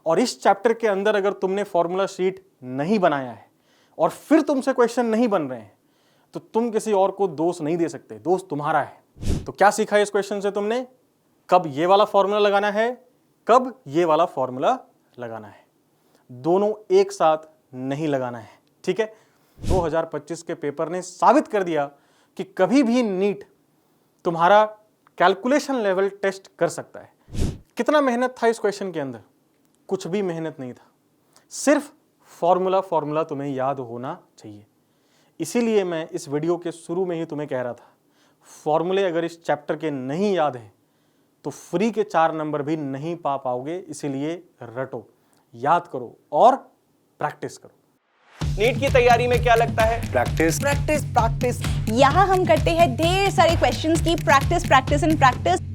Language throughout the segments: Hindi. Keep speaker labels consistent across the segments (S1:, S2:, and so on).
S1: और इस चैप्टर के अंदर अगर तुमने फॉर्मूला शीट नहीं बनाया है और फिर तुमसे क्वेश्चन नहीं बन रहे हैं तो तुम किसी और को दोष नहीं दे सकते, दोष तुम्हारा है। तो क्या सीखा इस क्वेश्चन से तुमने? कब ये वाला फॉर्मूला लगाना है, कब ये वाला फॉर्मूला लगाना है, दोनों एक साथ नहीं लगाना है। ठीक है, 2025 के पेपर ने साबित कर दिया कि कभी भी नीट तुम्हारा कैलकुलेशन लेवल टेस्ट कर सकता है। कितना मेहनत था इस क्वेश्चन के अंदर? कुछ भी मेहनत नहीं था, सिर्फ फॉर्मूला तुम्हें याद होना चाहिए। इसीलिए मैं इस वीडियो के शुरू में ही तुम्हें कह रहा था, फॉर्मूले अगर इस चैप्टर के नहीं याद है तो फ्री के 4 नंबर भी नहीं पा पाओगे। इसीलिए रटो, याद करो और प्रैक्टिस करो।
S2: नीट की तैयारी में क्या लगता है?
S3: Practice
S2: practice practice.
S4: यहाँ हम करते हैं ढेर सारे क्वेश्चंस की प्रैक्टिस प्रैक्टिस एंड प्रैक्टिस।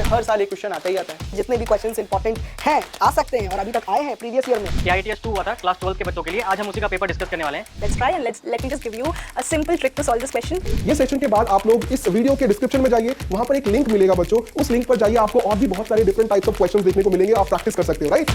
S2: हर साल एक क्वेश्चन आता ही आता है। जितने भी क्वेश्चंस इंपॉर्टेंट हैं, आ सकते हैं और अभी तक आए हैं प्रीवियस ईयर में।
S5: IITS 2 हुआ था क्लास 12 के बच्चों के लिए, आज हम उसी का पेपर डिस्कस करने वाले हैं।
S4: Let's try and let me just give you a simple trick to solve this question.
S3: ये सेशन के बाद आप लोग इस वीडियो के डिस्क्रिप्शन में जाइए, वहां पर एक लिंक मिलेगा बच्चों, उस लिंक पर जाइए, आपको और भी बहुत सारे डिफरेंट टाइप्स ऑफ क्वेश्चंस देखने को मिलेंगे, आप प्रैक्टिस कर सकते हो। Right?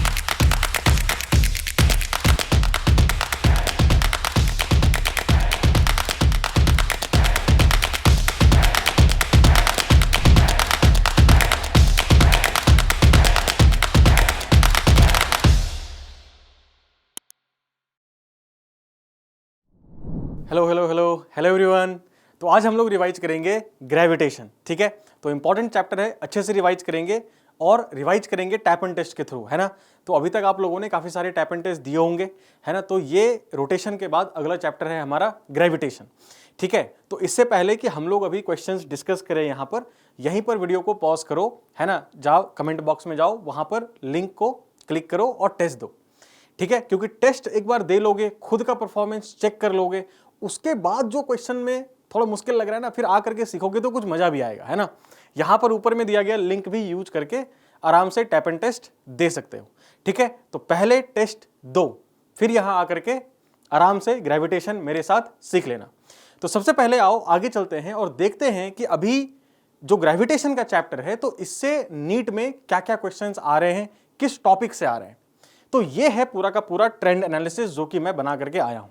S1: Hello hello hello hello everyone. तो आज हम लोग रिवाइज करेंगे ग्रेविटेशन। ठीक है, तो इंपॉर्टेंट चैप्टर है, अच्छे से रिवाइज करेंगे और रिवाइज करेंगे टैप एंड टेस्ट के थ्रू, है ना। तो अभी तक आप लोगों ने काफ़ी सारे टैप एंड टेस्ट दिए होंगे, है ना। तो ये रोटेशन के बाद अगला चैप्टर है हमारा ग्रेविटेशन। ठीक है, तो इससे पहले कि हम लोग अभी क्वेश्चंस डिस्कस करें यहाँ पर, यहीं पर वीडियो को पॉज करो, है ना। जाओ कमेंट बॉक्स में जाओ, वहाँ पर लिंक को क्लिक करो और टेस्ट दो। ठीक है, क्योंकि टेस्ट एक बार दे लोगे, खुद का परफॉर्मेंस चेक कर लोगे, उसके बाद जो क्वेश्चन में थोड़ा मुश्किल लग रहा है ना, फिर आकर के सीखोगे तो कुछ मजा भी आएगा, है ना। यहाँ पर ऊपर में दिया गया लिंक भी यूज करके आराम से टैप एंड टेस्ट दे सकते हो। ठीक है, तो पहले टेस्ट दो, फिर यहाँ आकर के आराम से ग्रेविटेशन मेरे साथ सीख लेना। तो सबसे पहले आओ आगे चलते हैं और देखते हैं कि अभी जो ग्रेविटेशन का चैप्टर है तो इससे नीट में क्या क्या क्वेश्चंस आ रहे हैं, किस टॉपिक से आ रहे हैं। तो ये है पूरा का पूरा ट्रेंड एनालिसिस जो कि मैं बना करके आया हूं।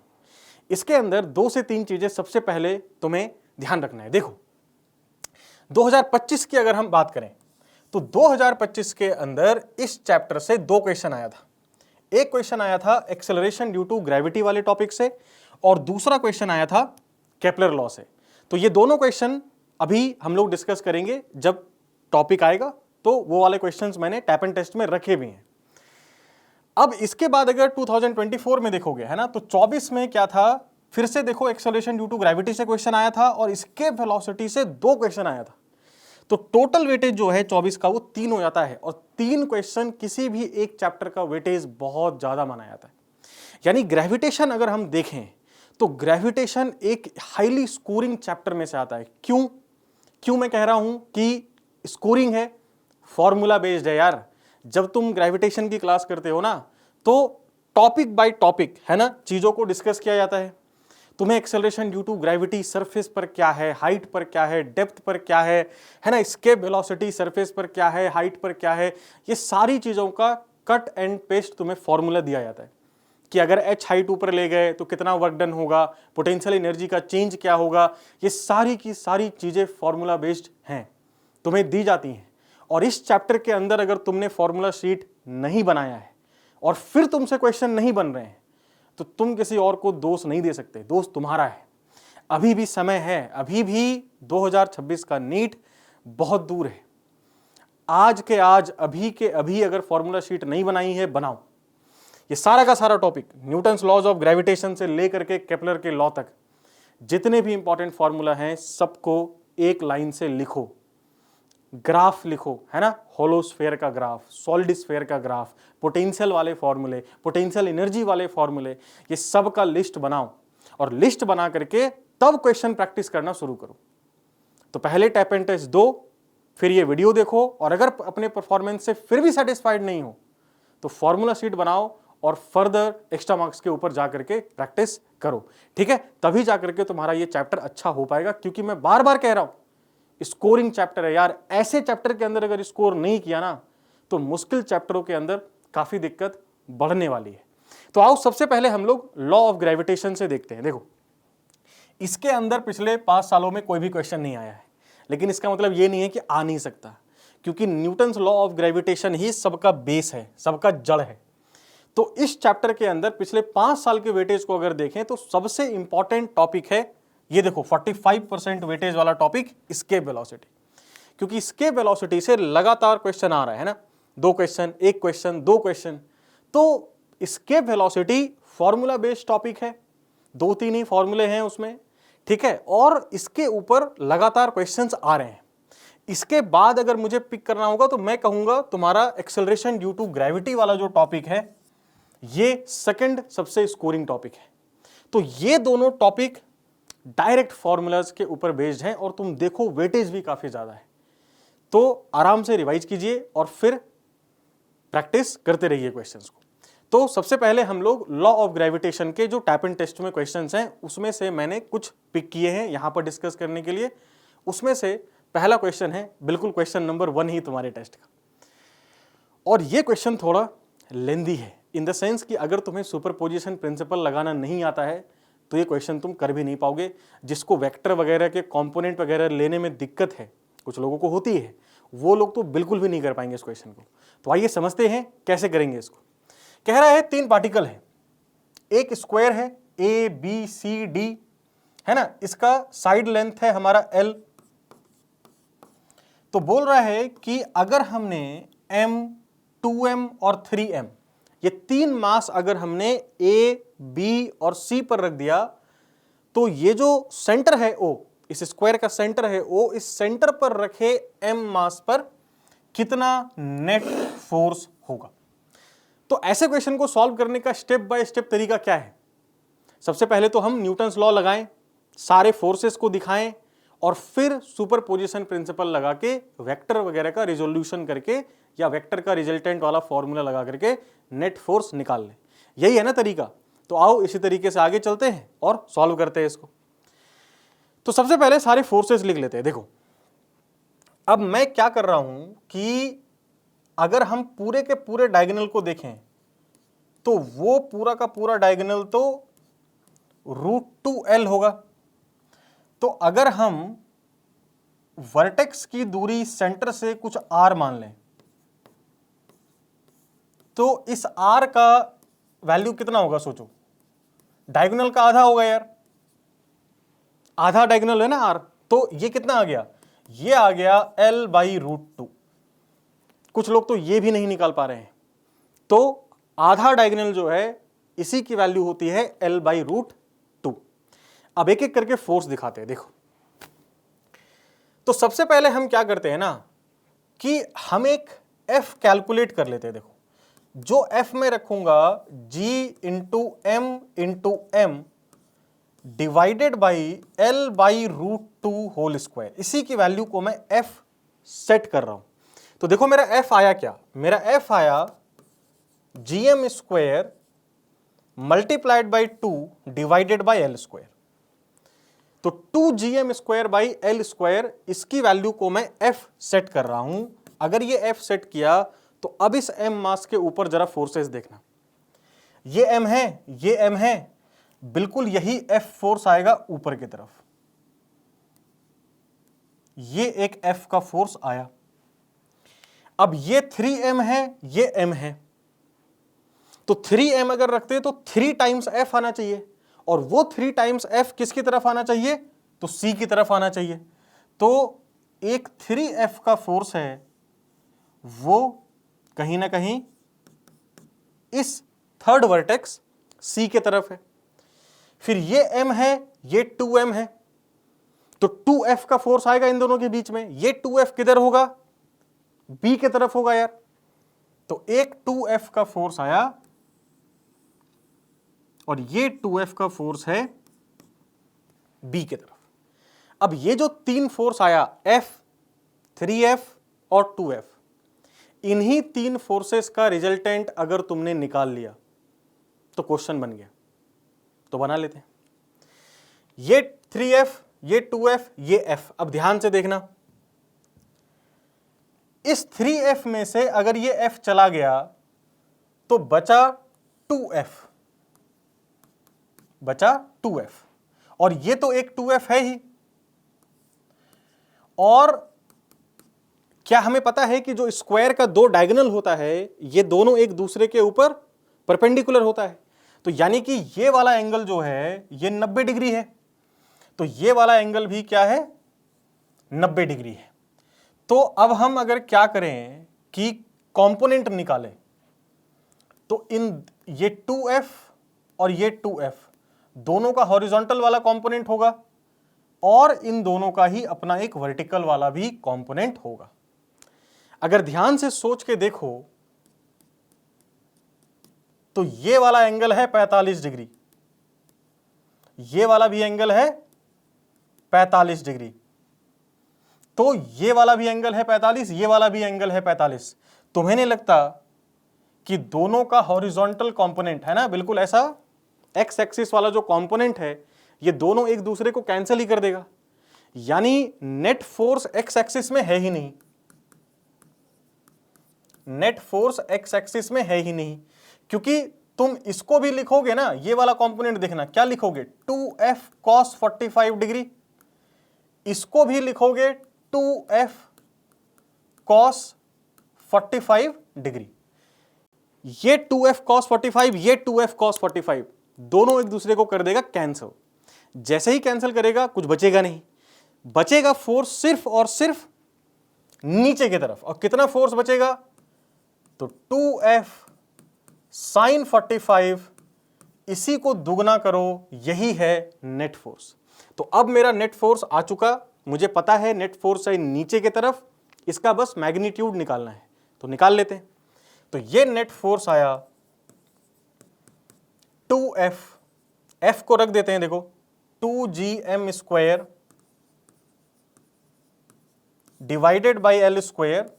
S1: इसके अंदर 2 से 3 चीजें सबसे पहले तुम्हें ध्यान रखना है। देखो, 2025 की अगर हम बात करें तो 2025 के अंदर इस चैप्टर से 2 क्वेश्चन आया था। एक क्वेश्चन आया था एक्सेलरेशन ड्यू टू ग्रेविटी वाले टॉपिक से और दूसरा क्वेश्चन आया था केपलर लॉ से। तो ये दोनों क्वेश्चन अभी हम लोग डिस्कस करेंगे, जब टॉपिक आएगा तो वो वाले क्वेश्चंस मैंने टैप एंड टेस्ट में रखे भी हैं। अब इसके बाद अगर 2024 में देखोगे, है ना, तो 24 में क्या था, फिर से देखो एक्सेलरेशन ड्यू टू ग्रेविटी से क्वेश्चन आया था और इसके वेलोसिटी से 2 क्वेश्चन आया था। तो टोटल वेटेज जो है 24 का वो 3 हो जाता है और 3 क्वेश्चन किसी भी एक चैप्टर का वेटेज बहुत ज्यादा माना जाता है। यानी ग्रेविटेशन अगर हम देखें तो ग्रेविटेशन एक हाईली स्कोरिंग चैप्टर में से आता है। क्यों मैं कह रहा हूं कि स्कोरिंग है? फॉर्मूला बेस्ड है यार। जब तुम ग्रेविटेशन की क्लास करते हो ना तो टॉपिक बाय टॉपिक, है ना, चीजों को डिस्कस किया जाता है। तुम्हें acceleration due to gravity surface पर क्या है, हाइट पर क्या है, डेप्थ पर क्या है ना, एस्केप वेलोसिटी सरफेस पर क्या है, हाइट पर क्या है, ये सारी चीजों का कट एंड पेस्ट तुम्हें फॉर्मूला दिया जाता है कि अगर h हाइट ऊपर ले गए तो कितना वर्क डन होगा, पोटेंशियल एनर्जी का चेंज क्या होगा। ये सारी की सारी चीजें फॉर्मूला बेस्ड हैं, तुम्हें दी जाती हैं। और इस चैप्टर के अंदर अगर तुमने फॉर्मूला शीट नहीं बनाया है और फिर तुमसे क्वेश्चन नहीं बन रहे हैं तो तुम किसी और को दोष नहीं दे सकते, दोष तुम्हारा है। अभी भी समय है, अभी भी 2026 का नीट बहुत दूर है। आज के आज, अभी के अभी अगर फॉर्मूला शीट नहीं बनाई है, बनाओ। ये सारा का सारा topic Newton's laws of gravitation से लेकर के केपलर के लॉ तक जितने भी इंपॉर्टेंट फॉर्मूला हैं सबको एक लाइन से लिखो, ग्राफ लिखो, है ना, होलोस्फेयर का ग्राफ, सॉलिड स्फेयर का ग्राफ, पोटेंशियल वाले फॉर्मूले, पोटेंशियल एनर्जी वाले फॉर्मूले, ये सब का लिस्ट बनाओ और लिस्ट बना करके तब क्वेश्चन प्रैक्टिस करना शुरू करो। तो पहले टैप एंड टेस्ट दो, फिर ये वीडियो देखो और अगर अपने परफॉर्मेंस से फिर भी सेटिस्फाइड नहीं हो तो फॉर्मूला शीट बनाओ और फर्दर एक्स्ट्रा मार्क्स के ऊपर जाकर के प्रैक्टिस करो। ठीक है, तभी जाकर के तुम्हारा ये चैप्टर अच्छा हो पाएगा। क्योंकि मैं बार बार कह रहा हूं स्कोरिंग चैप्टर है यार। ऐसे चैप्टर के अंदर अगर स्कोर नहीं किया ना तो मुश्किल चैप्टरों के अंदर काफी दिक्कत बढ़ने वाली है। तो आओ सबसे पहले हम लोग लॉ ऑफ ग्रेविटेशन से देखते हैं। देखो इसके अंदर पिछले 5 सालों में कोई भी क्वेश्चन नहीं आया है, लेकिन इसका मतलब ये नहीं है कि आ नहीं सकता, क्योंकि न्यूटन्स लॉ ऑफ ग्रेविटेशन ही सबका बेस है, सबका जड़ है। तो इस चैप्टर के अंदर पिछले 5 साल के वेटेज को अगर देखें तो सबसे इंपॉर्टेंट टॉपिक है ये देखो 45% वेटेज वाला टॉपिक एस्केप वेलोसिटी, क्योंकि एस्केप वेलोसिटी से लगातार क्वेश्चन आ रहा है ना, 2 क्वेश्चन, 1 क्वेश्चन, 2 क्वेश्चन। तो escape velocity formula based topic है, 2-3 ही फॉर्मूले हैं उसमें, ठीक है, और इसके ऊपर लगातार क्वेश्चंस आ रहे हैं। इसके बाद अगर मुझे पिक करना होगा तो मैं कहूंगा तुम्हारा एक्सेलरेशन ड्यू टू ग्रेविटी वाला जो टॉपिक है ये सेकंड सबसे स्कोरिंग टॉपिक है। तो ये दोनों टॉपिक डायरेक्ट फॉर्मूलाज के ऊपर बेस्ड हैं और तुम देखो वेटेज भी काफी ज्यादा है। तो आराम से रिवाइज कीजिए और फिर प्रैक्टिस करते रहिए क्वेश्चंस को। तो सबसे पहले हम लोग लॉ ऑफ ग्रेविटेशन के जो टैप एंड टेस्ट में क्वेश्चंस हैं उसमें से मैंने कुछ पिक किए हैं यहां पर डिस्कस करने के लिए। उसमें से पहला क्वेश्चन है बिल्कुल क्वेश्चन नंबर 1 ही तुम्हारे टेस्ट का, और ये क्वेश्चन थोड़ा लेंदी है इन द सेंस कि अगर तुम्हें सुपरपोजिशन प्रिंसिपल लगाना नहीं आता है तो ये क्वेश्चन तुम कर भी नहीं पाओगे। जिसको वेक्टर वगैरह के कंपोनेंट वगैरह लेने में दिक्कत है, कुछ लोगों को होती है, वो लोग तो बिल्कुल भी नहीं कर पाएंगे इस क्वेश्चन को। तो आइए समझते हैं कैसे करेंगे इसको। कह रहा है 3 पार्टिकल है, एक स्क्वायर है ABCD है ना, इसका साइड लेंथ है हमारा L। तो बोल रहा है कि अगर हमने M, 2M और 3M ये 3 मास अगर हमने A, B और C पर रख दिया तो ये जो सेंटर है O, इस स्क्वायर का सेंटर है O, इस सेंटर पर रखे M मास पर कितना नेट फोर्स होगा। तो ऐसे क्वेश्चन को सॉल्व करने का स्टेप बाय स्टेप तरीका क्या है? सबसे पहले तो हम न्यूटन्स लॉ लगाएं, सारे फोर्सेस को दिखाएं और फिर सुपरपोजिशन प्रिंसिपल लगा के वेक्टर वगैरह का रिजोल्यूशन करके या वेक्टर का रिजल्टेंट वाला फॉर्मूला लगा करके नेट फोर्स निकाल लें। यही है ना तरीका। तो आओ इसी तरीके से आगे चलते हैं और सॉल्व करते हैं इसको। तो सबसे पहले सारे फोर्सेस लिख लेते हैं। देखो अब मैं क्या कर रहा हूं कि अगर हम पूरे के पूरे डायगोनल को देखें तो वो पूरा का पूरा डायगोनल तो √2L होगा। तो अगर हम वर्टेक्स की दूरी सेंटर से कुछ r मान लें तो इस r का वैल्यू कितना होगा? सोचो, डायगोनल का आधा होगा यार, आधा डायगोनल है ना r, तो ये कितना आ गया? ये आ गया L/√2। कुछ लोग तो ये भी नहीं निकाल पा रहे हैं। तो आधा डायगोनल जो है इसी की वैल्यू होती है L/√2। अब एक एक करके फोर्स दिखाते हैं। देखो तो सबसे पहले हम क्या करते हैं ना कि हम एक F कैलकुलेट कर लेते हैं। देखो जो F में रखूंगा G × M × M divided by L/√2 whole square, इसी की वैल्यू को मैं F सेट कर रहा हूं। तो देखो मेरा F आया क्या? मेरा F आया GM² multiplied by 2 divided by L²। तो 2GM² बाई L², इसकी वैल्यू को मैं F सेट कर रहा हूं। अगर ये F सेट किया तो अब इस M मास के ऊपर जरा फोर्सेस देखना, ये M है, ये M है, बिल्कुल यही F फोर्स आएगा ऊपर की तरफ। ये एक F का फोर्स आया। अब ये 3M है, ये M है, तो 3M अगर रखते तो 3 टाइम्स F आना चाहिए, और वो 3 टाइम्स F किसकी तरफ आना चाहिए? तो C की तरफ आना चाहिए। तो एक 3F का फोर्स है वो कहीं ना कहीं इस थर्ड वर्टेक्स C के तरफ है। फिर ये M है, ये 2M है, तो 2F का फोर्स आएगा इन दोनों के बीच में। ये 2F किधर होगा? B के तरफ होगा यार। तो एक 2F का फोर्स आया और ये 2F का फोर्स है B के तरफ। अब ये जो 3 फोर्स आया F, 3F और 2F, इन्हीं 3 फोर्सेस का रिजल्टेंट अगर तुमने निकाल लिया तो क्वेश्चन बन गया। तो बना लेते हैं। ये 3F, ये 2F, ये F। अब ध्यान से देखना, इस 3f में से अगर ये f चला गया तो बचा 2f, बचा 2f, और ये तो एक 2f है ही। और क्या हमें पता है कि जो स्क्वायर का दो डायगोनल होता है ये दोनों एक दूसरे के ऊपर परपेंडिकुलर होता है, तो यानी कि ये वाला एंगल जो है ये 90 डिग्री है, तो ये वाला एंगल भी क्या है, 90 डिग्री है। तो अब हम अगर क्या करें कि कंपोनेंट निकालें, तो इन ये 2f और ये 2f दोनों का हॉरिजॉन्टल वाला कंपोनेंट होगा और इन दोनों का ही अपना एक वर्टिकल वाला भी कंपोनेंट होगा। अगर ध्यान से सोच के देखो तो ये वाला एंगल है 45 डिग्री, ये वाला भी एंगल है 45 डिग्री, तो ये वाला भी एंगल है 45, ये वाला भी एंगल है 45। तुम्हें नहीं लगता कि दोनों का हॉरिजॉन्टल कंपोनेंट है ना, बिल्कुल ऐसा एक्स एक्सिस वाला जो कंपोनेंट है ये दोनों एक दूसरे को कैंसिल ही कर देगा, यानी नेट फोर्स एक्स एक्सिस में है ही नहीं, नेट फोर्स एक्स एक्सिस में है ही नहीं, क्योंकि तुम इसको भी लिखोगे ना, ये वाला कंपोनेंट देखना क्या लिखोगे, 2f cos 45 डिग्री, इसको भी लिखोगे 2f cos 45 डिग्री। ये 2f cos 45, ये 2f cos 45 दोनों एक दूसरे को कर देगा कैंसिल। जैसे ही कैंसिल करेगा कुछ बचेगा नहीं, बचेगा फोर्स सिर्फ और सिर्फ नीचे की तरफ। और कितना फोर्स बचेगा, तो 2f sin 45, इसी को दुगना करो, यही है नेट फोर्स। तो अब मेरा नेट फोर्स आ चुका, मुझे पता है नेट फोर्स है नीचे की तरफ, इसका बस मैग्नीट्यूड निकालना है, तो निकाल लेते हैं। तो ये नेट फोर्स आया 2f, f को रख देते हैं, देखो 2gm square divided by L square,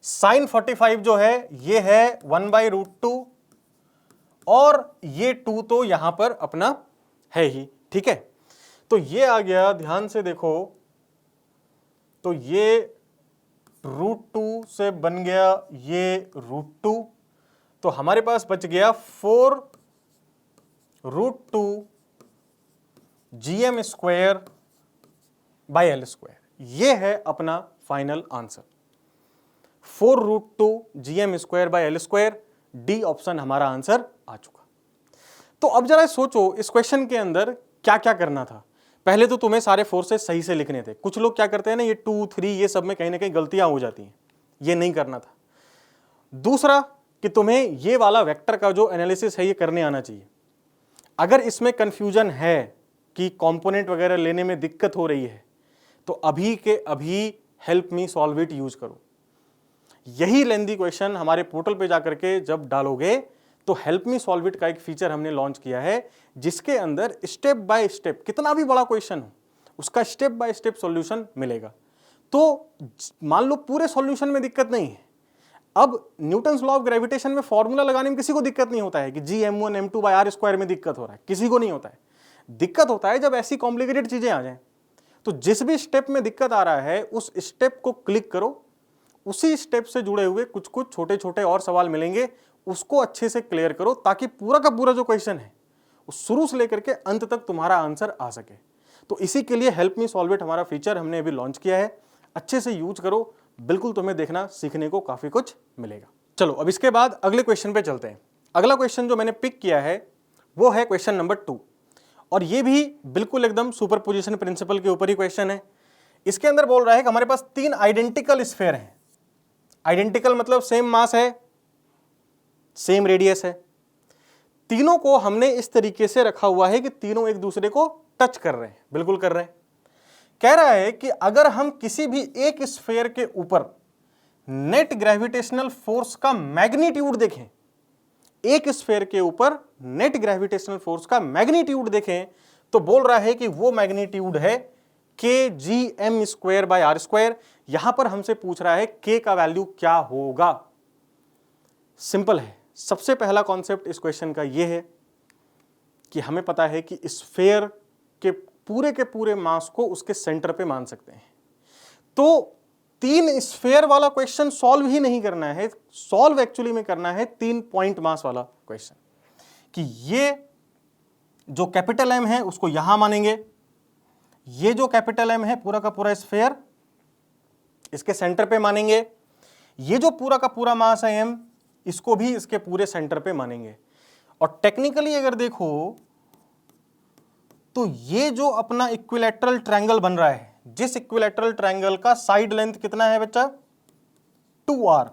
S1: sine 45 जो है ये है 1/√2 और ये 2 तो यहां पर अपना है ही, ठीक है। तो ये आ गया, ध्यान से देखो, तो ये √2 से बन गया ये √2, तो हमारे पास बच गया 4√2 gm square by L square. ये है अपना final answer, 4√2 gm square by L square. D option हमारा आंसर आ चुका। तो अब जरा सोचो इस क्वेश्चन के अंदर क्या क्या करना था। पहले तो तुम्हें सारे फोर्सेस सही से लिखने थे। कुछ लोग क्या करते हैं ना, ये 2, 3 ये सब में कहीं ना कहीं गलतियां हो जाती हैं, ये नहीं करना था। दूसरा कि तुम्हें ये वाला वेक्टर का जो एनालिसिस है ये करने आना चाहिए। अगर इसमें कंफ्यूजन है कि कंपोनेंट वगैरह लेने में दिक्कत हो रही है तो अभी के अभी help me solve it use करो। यही लेंदी क्वेश्चन हमारे पोर्टल पे जाकर के जब डालोगे तो हेल्प मी सॉल्व इट का एक फीचर हमने लॉन्च किया है, जिसके अंदर स्टेप बाय स्टेप कितना भी बड़ा क्वेश्चन हो उसका स्टेप बाय स्टेप सॉल्यूशन मिलेगा। तो मान लो पूरे सॉल्यूशन में दिक्कत नहीं है, अब न्यूटन्स लॉ ऑफ ग्रेविटेशन में फॉर्मूला लगाने में किसी को दिक्कत नहीं होता है कि gm1 m2 by r square में दिक्कत हो रहा है, किसी को नहीं होता है। दिक्कत होता है जब ऐसी कॉम्प्लिकेटेड चीजें आ जाएं। तो जिस भी स्टेप में दिक्कत आ रहा है उस स्टेप को क्लिक करो, उसी स्टेप से जुड़े हुए कुछ कुछ छोटे छोटे और सवाल मिलेंगे, उसको अच्छे से क्लियर करो ताकि पूरा का पूरा जो क्वेश्चन है वो शुरू से लेकर के अंत तक तुम्हारा आंसर आ सके। तो इसी के लिए हेल्प मी सॉल्व इट हमारा फीचर हमने अभी लॉन्च किया है, अच्छे से यूज करो, बिल्कुल तुम्हें देखना सीखने को काफी कुछ मिलेगा। चलो अब इसके बाद अगले क्वेश्चन पे चलते हैं। अगला क्वेश्चन जो मैंने पिक किया है वो है क्वेश्चन नंबर 2, और ये भी बिल्कुल एकदम सुपरपोजिशन प्रिंसिपल के ऊपर ही क्वेश्चन है। इसके अंदर बोल रहा है कि हमारे पास 3 आइडेंटिकल स्फीयर हैं। आइडेंटिकल मतलब सेम मास है, सेम रेडियस है, तीनों को हमने इस तरीके से रखा हुआ है कि तीनों एक दूसरे को टच कर रहे हैं, बिल्कुल कर रहे हैं। कह रहा है कि अगर हम किसी भी एक स्फीयर के ऊपर नेट ग्रेविटेशनल फोर्स का मैग्नीट्यूड देखें, एक स्फीयर के ऊपर नेट ग्रेविटेशनल फोर्स का मैग्नीट्यूड देखें, तो बोल रहा है कि वो मैग्नीट्यूड है kgm square by R square. यहां पर हमसे पूछ रहा है k का वैल्यू क्या होगा। सिंपल है, सबसे पहला कॉन्सेप्ट इस क्वेश्चन का यह है कि हमें पता है कि स्फीयर के पूरे मास को उसके सेंटर पे मान सकते हैं। तो 3 स्फेयर वाला क्वेश्चन सॉल्व ही नहीं करना है, सॉल्व एक्चुअली में करना है 3 पॉइंट मास वाला क्वेश्चन, कि ये जो कैपिटल एम है उसको यहां मानेंगे, ये जो कैपिटल एम है पूरा का पूरा स्फेयर इसके सेंटर पे मानेंगे, ये जो पूरा का पूरा मास है एम इसको भी इसके पूरे सेंटर पे मानेंगे। और टेक्निकली अगर देखो तो ये जो अपना इक्विलैटरल ट्रायंगल बन रहा है, जिस इक्विलैटरल ट्रायंगल का साइड लेंथ कितना है बच्चा 2r,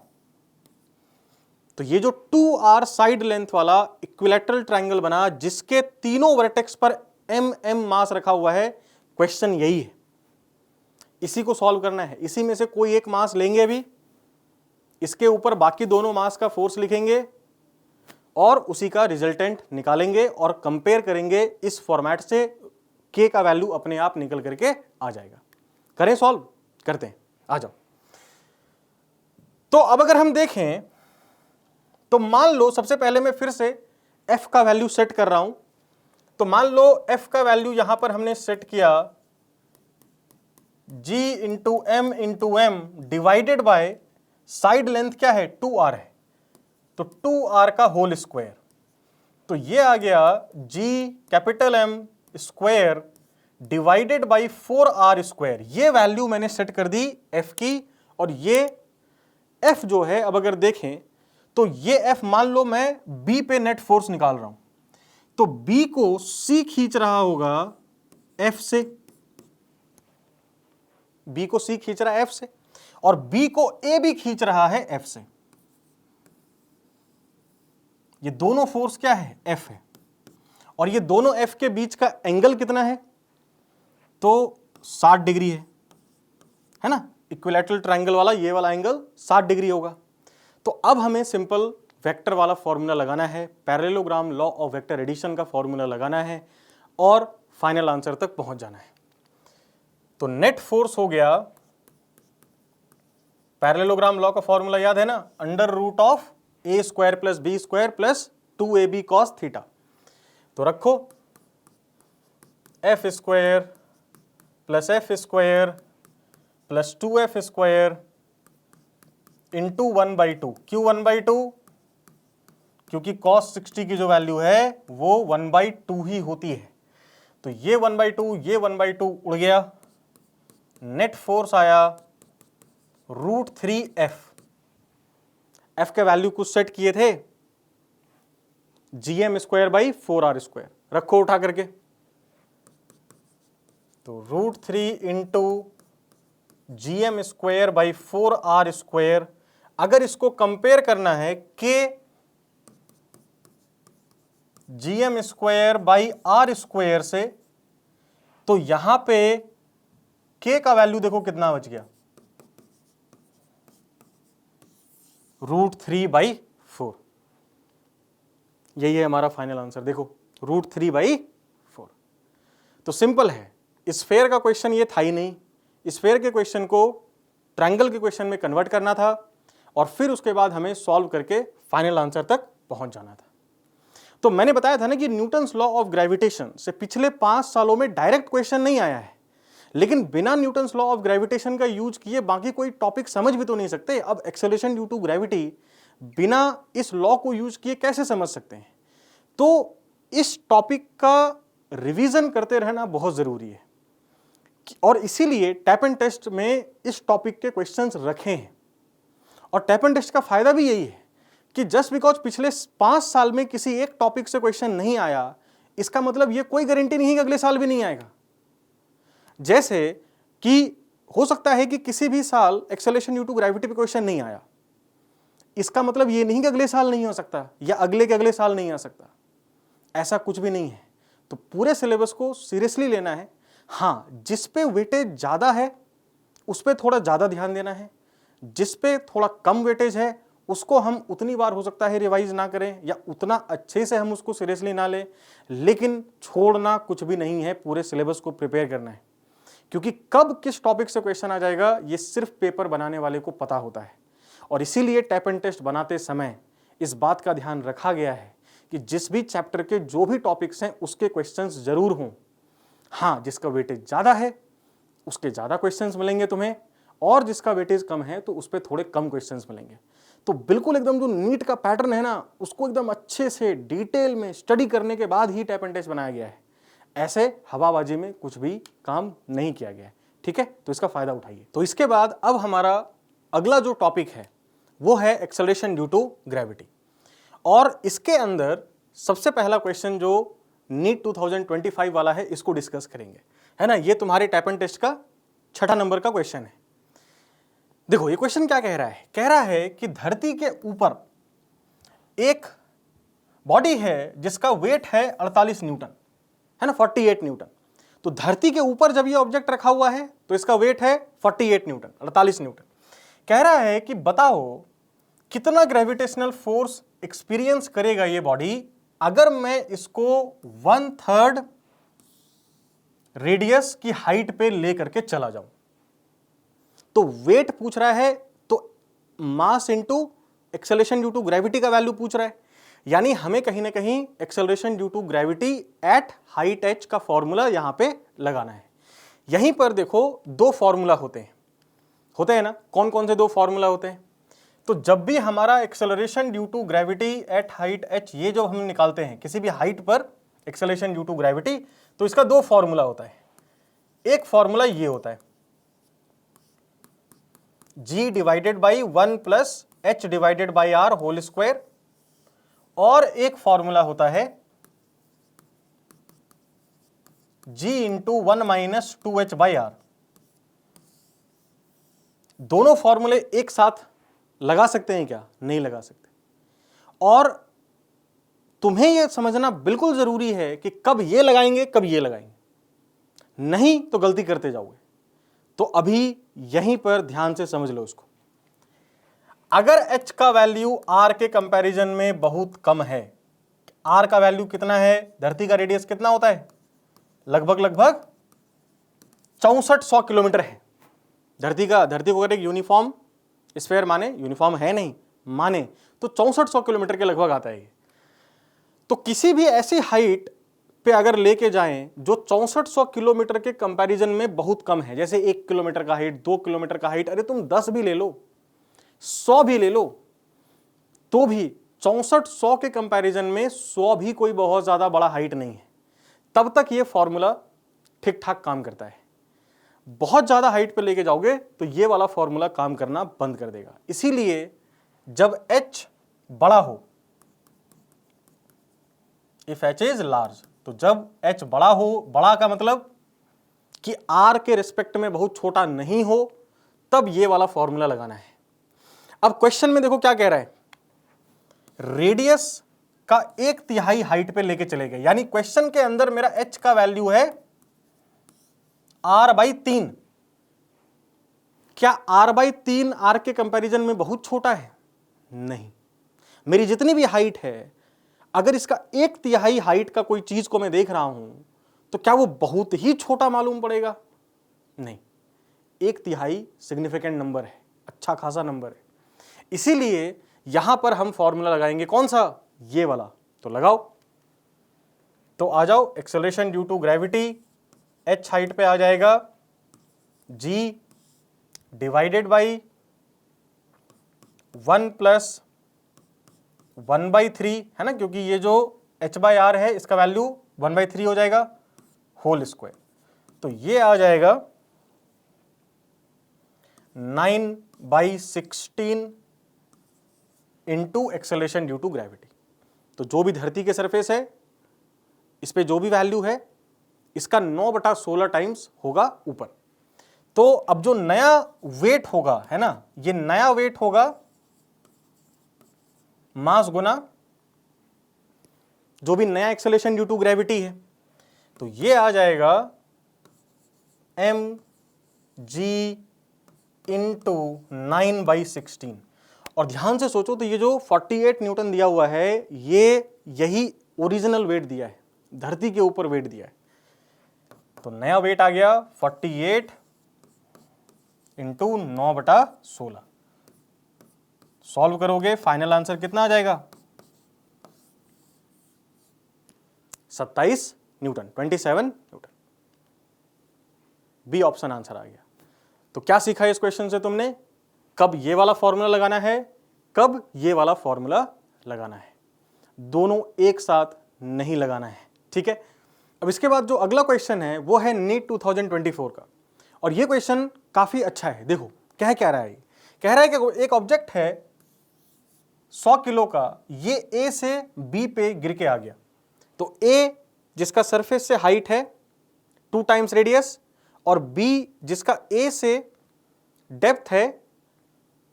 S1: तो ये जो 2r साइड लेंथ वाला इक्विलैटरल ट्रायंगल बना जिसके तीनों वर्टेक्स पर m मास रखा हुआ है, क्वेश्चन यही है, इसी को सॉल्व करना है। इसी में से कोई एक मास लेंगे भी, इसके ऊपर बाकी दोनों मास का फोर्स लिखेंगे और उसी का रिजल्टेंट निकालेंगे और कंपेयर करेंगे इस फॉर्मेट से, k का वैल्यू अपने आप निकल करके आ जाएगा। करें सॉल्व, करते हैं, आ जाओ। तो अब अगर हम देखें तो मान लो सबसे पहले मैं फिर से f का वैल्यू सेट कर रहा हूं, तो मान लो f का वैल्यू यहां पर हमने सेट किया g into m divided by side length क्या है 2r है, तो 2r का होल स्क्वायर, तो ये आ गया g capital M square divided by 4r square. ये वैल्यू मैंने सेट कर दी f की, और ये f जो है अब अगर देखें तो ये f मान लो मैं b पे नेट फोर्स निकाल रहा हूं, तो b को c खींच रहा होगा f से, b को c खींच रहा है f से, और b को a भी खींच रहा है f से। ये दोनों फोर्स क्या है f है, और ये दोनों f के बीच का एंगल कितना है, तो 60 डिग्री है ना, इक्विलैटरल ट्रायंगल वाला ये वाला एंगल 60 डिग्री होगा। तो अब हमें सिंपल वेक्टर वाला फॉर्मूला लगाना है, parallelogram law of vector addition का फॉर्मूला लगाना है और फाइनल आंसर तक पहुंच जाना है। तो नेट फोर्स हो गया, पैरेललोग्राम लॉ का फॉर्मूला याद है ना, under root of a square plus B square plus 2ab cos theta. तो रखो f square plus f square plus 2f square into 1/2, क्यों 1/2, क्योंकि cos 60 की जो वैल्यू है वो 1/2 ही होती है। तो ये 1/2 ये 1/2 उड़ गया, नेट फोर्स आया √3f, f के वैल्यू कुछ सेट किए थे gm square by 4r square, रखो उठा करके, तो √3 into gm square by 4r square. अगर इसको कंपेयर करना है k gm square by r square से, तो यहां पे k का वैल्यू देखो कितना बच गया, √3/4। यही है हमारा फाइनल आंसर, देखो √3/4। तो सिंपल है, स्फेयर का क्वेश्चन ये था ही नहीं, स्फेयर के क्वेश्चन को ट्रायंगल के क्वेश्चन में कन्वर्ट करना था और फिर उसके बाद हमें सॉल्व करके फाइनल आंसर तक पहुंच जाना था। तो मैंने बताया था ना कि न्यूटन्स लॉ ऑफ ग्रेविटेशन से पिछले 5 सालों में डायरेक्ट क्वेश्चन नहीं आया है, लेकिन बिना न्यूटन्स लॉ ऑफ ग्रेविटेशन का यूज किए बाकी कोई टॉपिक समझ भी तो नहीं सकते। अब एक्सेलरेशन ड्यू टू ग्रेविटी बिना इस लॉ को यूज किए कैसे समझ सकते हैं? तो इस टॉपिक का रिवीजन करते रहना बहुत जरूरी है, और इसीलिए टैप एंड टेस्ट में इस टॉपिक के क्वेश्चंस रखे हैं। और टैप एंड टेस्ट का फायदा भी यही है कि जस्ट बिकॉज पिछले 5 साल में किसी एक टॉपिक से क्वेश्चन नहीं आया, इसका मतलब ये कोई गारंटी नहीं कि अगले साल भी नहीं आएगा। जैसे कि हो सकता है कि किसी भी साल एक्सेलरेशन ड्यू टू ग्रेविटी पे क्वेश्चन नहीं आया, इसका मतलब ये नहीं कि अगले साल नहीं हो सकता या अगले के अगले साल नहीं आ सकता, ऐसा कुछ भी नहीं है। तो पूरे सिलेबस को सीरियसली लेना है। हाँ, जिस पे वेटेज ज़्यादा है उस पे थोड़ा ज़्यादा ध्यान देना है, जिस पे थोड़ा कम वेटेज है उसको हम उतनी बार हो सकता है रिवाइज ना करें या उतना अच्छे से हम उसको सीरियसली ना लें, लेकिन छोड़ना कुछ भी नहीं है, पूरे सिलेबस को प्रिपेयर करना है। क्योंकि कब किस टॉपिक से क्वेश्चन आ जाएगा ये सिर्फ पेपर बनाने वाले को पता होता है, और इसीलिए टैप एंड टेस्ट बनाते समय इस बात का ध्यान रखा गया है कि जिस भी चैप्टर के जो भी टॉपिक्स हैं उसके क्वेश्चंस जरूर हों। हाँ, जिसका वेटेज ज़्यादा है उसके ज़्यादा क्वेश्चंस मिलेंगे तुम्हें, और जिसका वेटेज कम है तो उस पर थोड़े कम क्वेश्चंस मिलेंगे। तो बिल्कुल एकदम जो नीट का पैटर्न है ना, उसको एकदम अच्छे से डिटेल में स्टडी करने के बाद ही टैप एंड टेस्ट बनाया गया है। ऐसे हवाबाजी में कुछ भी काम नहीं किया गया है, ठीक है। तो इसका फायदा उठाइए। तो इसके बाद अब हमारा अगला जो टॉपिक है वो है एक्सेलरेशन ड्यू टू ग्रेविटी, और इसके अंदर सबसे पहला क्वेश्चन जो नीट 2025 वाला है इसको डिस्कस करेंगे, है ना। ये तुम्हारे टैप एंड टेस्ट का 6ठा नंबर का क्वेश्चन है। देखो ये क्वेश्चन क्या कह रहा है, कह रहा है कि धरती के ऊपर एक बॉडी है जिसका वेट है 48 न्यूटन, है ना, 48 न्यूटन। तो धरती के ऊपर जब ये ऑब्जेक्ट रखा हुआ है तो इसका वेट है 48 न्यूटन, 48 न्यूटन। कह रहा है कि बताओ कितना ग्रेविटेशनल फोर्स एक्सपीरियंस करेगा ये बॉडी अगर मैं इसको 1/3 रेडियस की हाइट पे लेकर के चला जाऊं। तो वेट पूछ रहा है, तो mass into acceleration due to gravity का वैल्यू पूछ रहा है, यानी हमें कहीं ना कहीं acceleration due to gravity at height h का फॉर्मूला यहां पे लगाना है। यहीं पर देखो दो फॉर्मूला होते हैं ना। कौन कौन से दो फॉर्मूला होते हैं? तो जब भी हमारा acceleration due to gravity at height h ये जो हम निकालते हैं किसी भी हाइट पर एक्सेलरेशन ड्यू टू ग्रेविटी, तो इसका दो फॉर्मूला होता है। एक फॉर्मूला ये होता है g divided by 1 plus h divided by r whole square, और एक फॉर्मूला होता है g into 1 minus 2h by r। दोनों फॉर्मूले एक साथ लगा सकते हैं क्या? नहीं लगा सकते। और तुम्हें यह समझना बिल्कुल जरूरी है कि कब ये लगाएंगे कब ये लगाएंगे, नहीं तो गलती करते जाओगे। तो अभी यहीं पर ध्यान से समझ लो इसको। अगर h का वैल्यू r के कंपैरिजन में बहुत कम है, r का वैल्यू कितना है, धरती का रेडियस कितना होता है, लगभग 6400 किलोमीटर है धरती को अगर एक यूनिफॉर्म स्फीयर माने, यूनिफॉर्म है नहीं माने, तो 6400 किलोमीटर के लगभग आता है। तो किसी भी ऐसी हाइट पे अगर लेके जाएं जो 6400 किलोमीटर के कंपैरिजन में बहुत कम है, जैसे 1 किलोमीटर का हाइट, 2 किलोमीटर का हाइट, अरे तुम 10 भी ले लो, 100 भी ले लो, तो भी 6400 के कंपैरिजन में 100 भी कोई बहुत ज्यादा बड़ा हाइट नहीं है। तब तक ये फॉर्मूला ठीक ठाक काम करता है। बहुत ज्यादा हाइट पे लेके जाओगे तो ये वाला फॉर्मूला काम करना बंद कर देगा। इसीलिए जब h बड़ा हो, इफ h इज लार्ज, तो जब h बड़ा हो, बड़ा का मतलब कि r के रिस्पेक्ट में बहुत छोटा नहीं हो, तब ये वाला फॉर्मूला लगाना है। अब क्वेश्चन में देखो क्या कह रहा है, रेडियस का 1/3 हाइट पे लेके चले गए, यानी क्वेश्चन के अंदर मेरा h का वैल्यू है r/3। क्या r/3 r के कंपैरिजन में बहुत छोटा है? नहीं। मेरी जितनी भी हाइट है, अगर इसका 1/3 हाइट का कोई चीज को मैं देख रहा हूं तो क्या वो बहुत ही छोटा मालूम पड़ेगा? नहीं। 1/3 सिग्निफिकेंट नंबर है, अच्छा खासा नंबर है। इसीलिए यहां पर हम फॉर्मूला लगाएंगे, कौन सा? ये वाला। तो लगाओ, तो आ जाओ। Acceleration due to gravity h height पे आ जाएगा g डिवाइडेड बाई 1 प्लस 1/3, है ना, क्योंकि ये जो h/r है इसका वैल्यू 1/3 हो जाएगा, होल स्क्वायर। तो ये आ जाएगा 9/16 into acceleration due to gravity. तो जो भी धरती के सरफेस है, इस पे जो भी वैल्यू है, इसका 9/16 टाइम्स होगा ऊपर। तो अब जो नया वेट होगा, है ना, ये नया वेट होगा मास गुना जो भी नया एक्सेलरेशन ड्यू टू ग्रेविटी है। तो ये आ जाएगा mg इंटू 9/16। और ध्यान से सोचो, तो ये जो 48 न्यूटन दिया हुआ है, ये यही ओरिजिनल वेट दिया है, धरती के ऊपर वेट दिया है। तो नया वेट आ गया 48 इंटू 9/16। सॉल्व करोगे फाइनल आंसर कितना आ जाएगा? 27 newton, 27 newton. B option answer आ गया। तो क्या सीखा है इस क्वेश्चन से तुमने? कब ये वाला फॉर्मूला लगाना है, कब ये वाला फॉर्मूला लगाना है, दोनों एक साथ नहीं लगाना है। ठीक है, अब इसके बाद जो अगला क्वेश्चन है वो है नीट 2024 का, और ये क्वेश्चन काफी अच्छा है। देखो क्या रहा है, कह रहा है कि एक ऑब्जेक्ट है 100 किलो का, ये ए से बी पे गिर के आ गया। तो ए जिसका सरफेस से हाइट है 2 टाइम्स रेडियस, और बी जिसका ए से डेप्थ है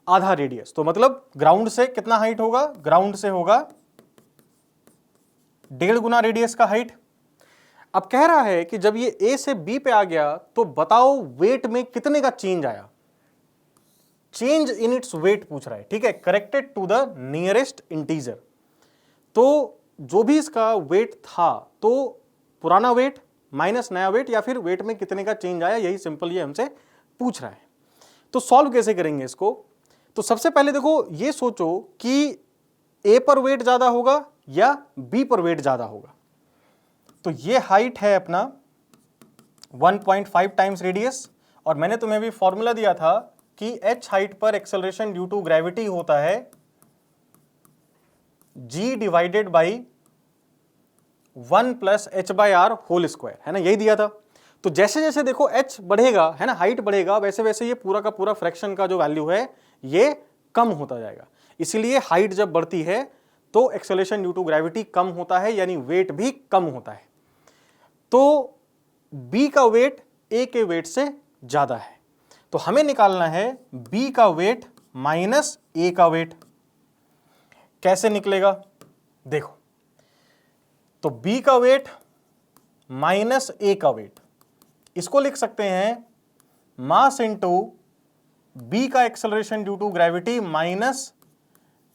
S1: आधा रेडियस, तो मतलब ग्राउंड से कितना हाइट होगा, ग्राउंड से होगा 1.5 गुना रेडियस का हाइट। अब कह रहा है कि जब ये ए से बी पे आ गया तो बताओ वेट में कितने का चेंज आया, चेंज इन इट्स वेट पूछ रहा है। ठीक है, corrected to the nearest integer. तो जो भी इसका वेट था, तो पुराना वेट माइनस नया वेट, या फिर वेट में कितने का चेंज आया, यही सिंपल ये हमसे पूछ रहा है। तो सॉल्व कैसे करेंगे इसको? तो सबसे पहले देखो ये सोचो कि ए पर वेट ज्यादा होगा या बी पर वेट ज्यादा होगा। तो ये हाइट है अपना 1.5 टाइम्स रेडियस, और मैंने तुम्हें भी फॉर्मूला दिया था कि h हाइट पर एक्सेलरेशन ड्यू टू ग्रेविटी होता है g divided by 1 plus H by R whole square, है ना, यही दिया था। तो जैसे जैसे देखो h बढ़ेगा, है ना, हाइट बढ़ेगा, वैसे वैसे ये पूरा का पूरा फ्रैक्शन का जो वैल्यू है ये कम होता जाएगा। इसीलिए हाइट जब बढ़ती है तो एक्सेलरेशन ड्यू टू ग्रेविटी कम होता है, यानी वेट भी कम होता है। तो b का वेट a के वेट से ज्यादा है, तो हमें निकालना है b का वेट माइनस a का वेट। कैसे निकलेगा देखो, तो b का वेट माइनस a का वेट, इसको लिख सकते हैं मास इनटू b का acceleration due to gravity minus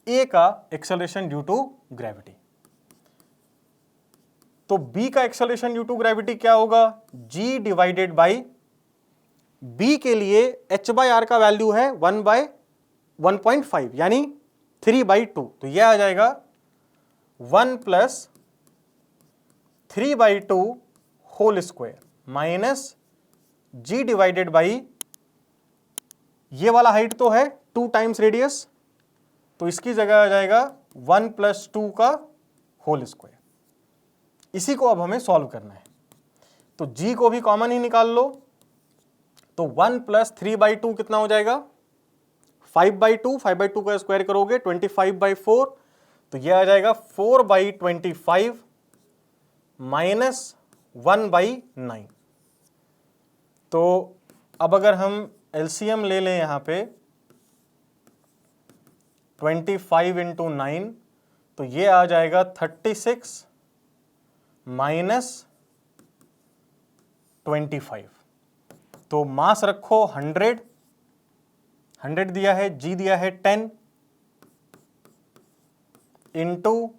S1: a का एक्सेलरेशन ड्यू टू ग्रेविटी। तो b का एक्सेलरेशन ड्यू टू ग्रेविटी क्या होगा, g डिवाइडेड बाई b के लिए h बाई आर का वैल्यू है 1/1.5 यानी 3/2, तो यह आ जाएगा 1 plus 3/2 whole square minus g divided by ये वाला हाइट तो है 2 टाइम्स रेडियस, तो इसकी जगह आ जाएगा 1 प्लस 2 का होल स्क्वायर। इसी को अब हमें सॉल्व करना है, तो g को भी कॉमन ही निकाल लो, तो 1 प्लस 3/2 कितना हो जाएगा 5/2, 5/2 का स्क्वायर करोगे 25/4, तो यह आ जाएगा 4/25 माइनस 1/9। तो अब अगर हम एलसीएम ले लें यहां पे 25 इंटू 9, तो ये आ जाएगा 36 माइनस 25। तो मास रखो 100 दिया है, जी दिया है 10 इंटू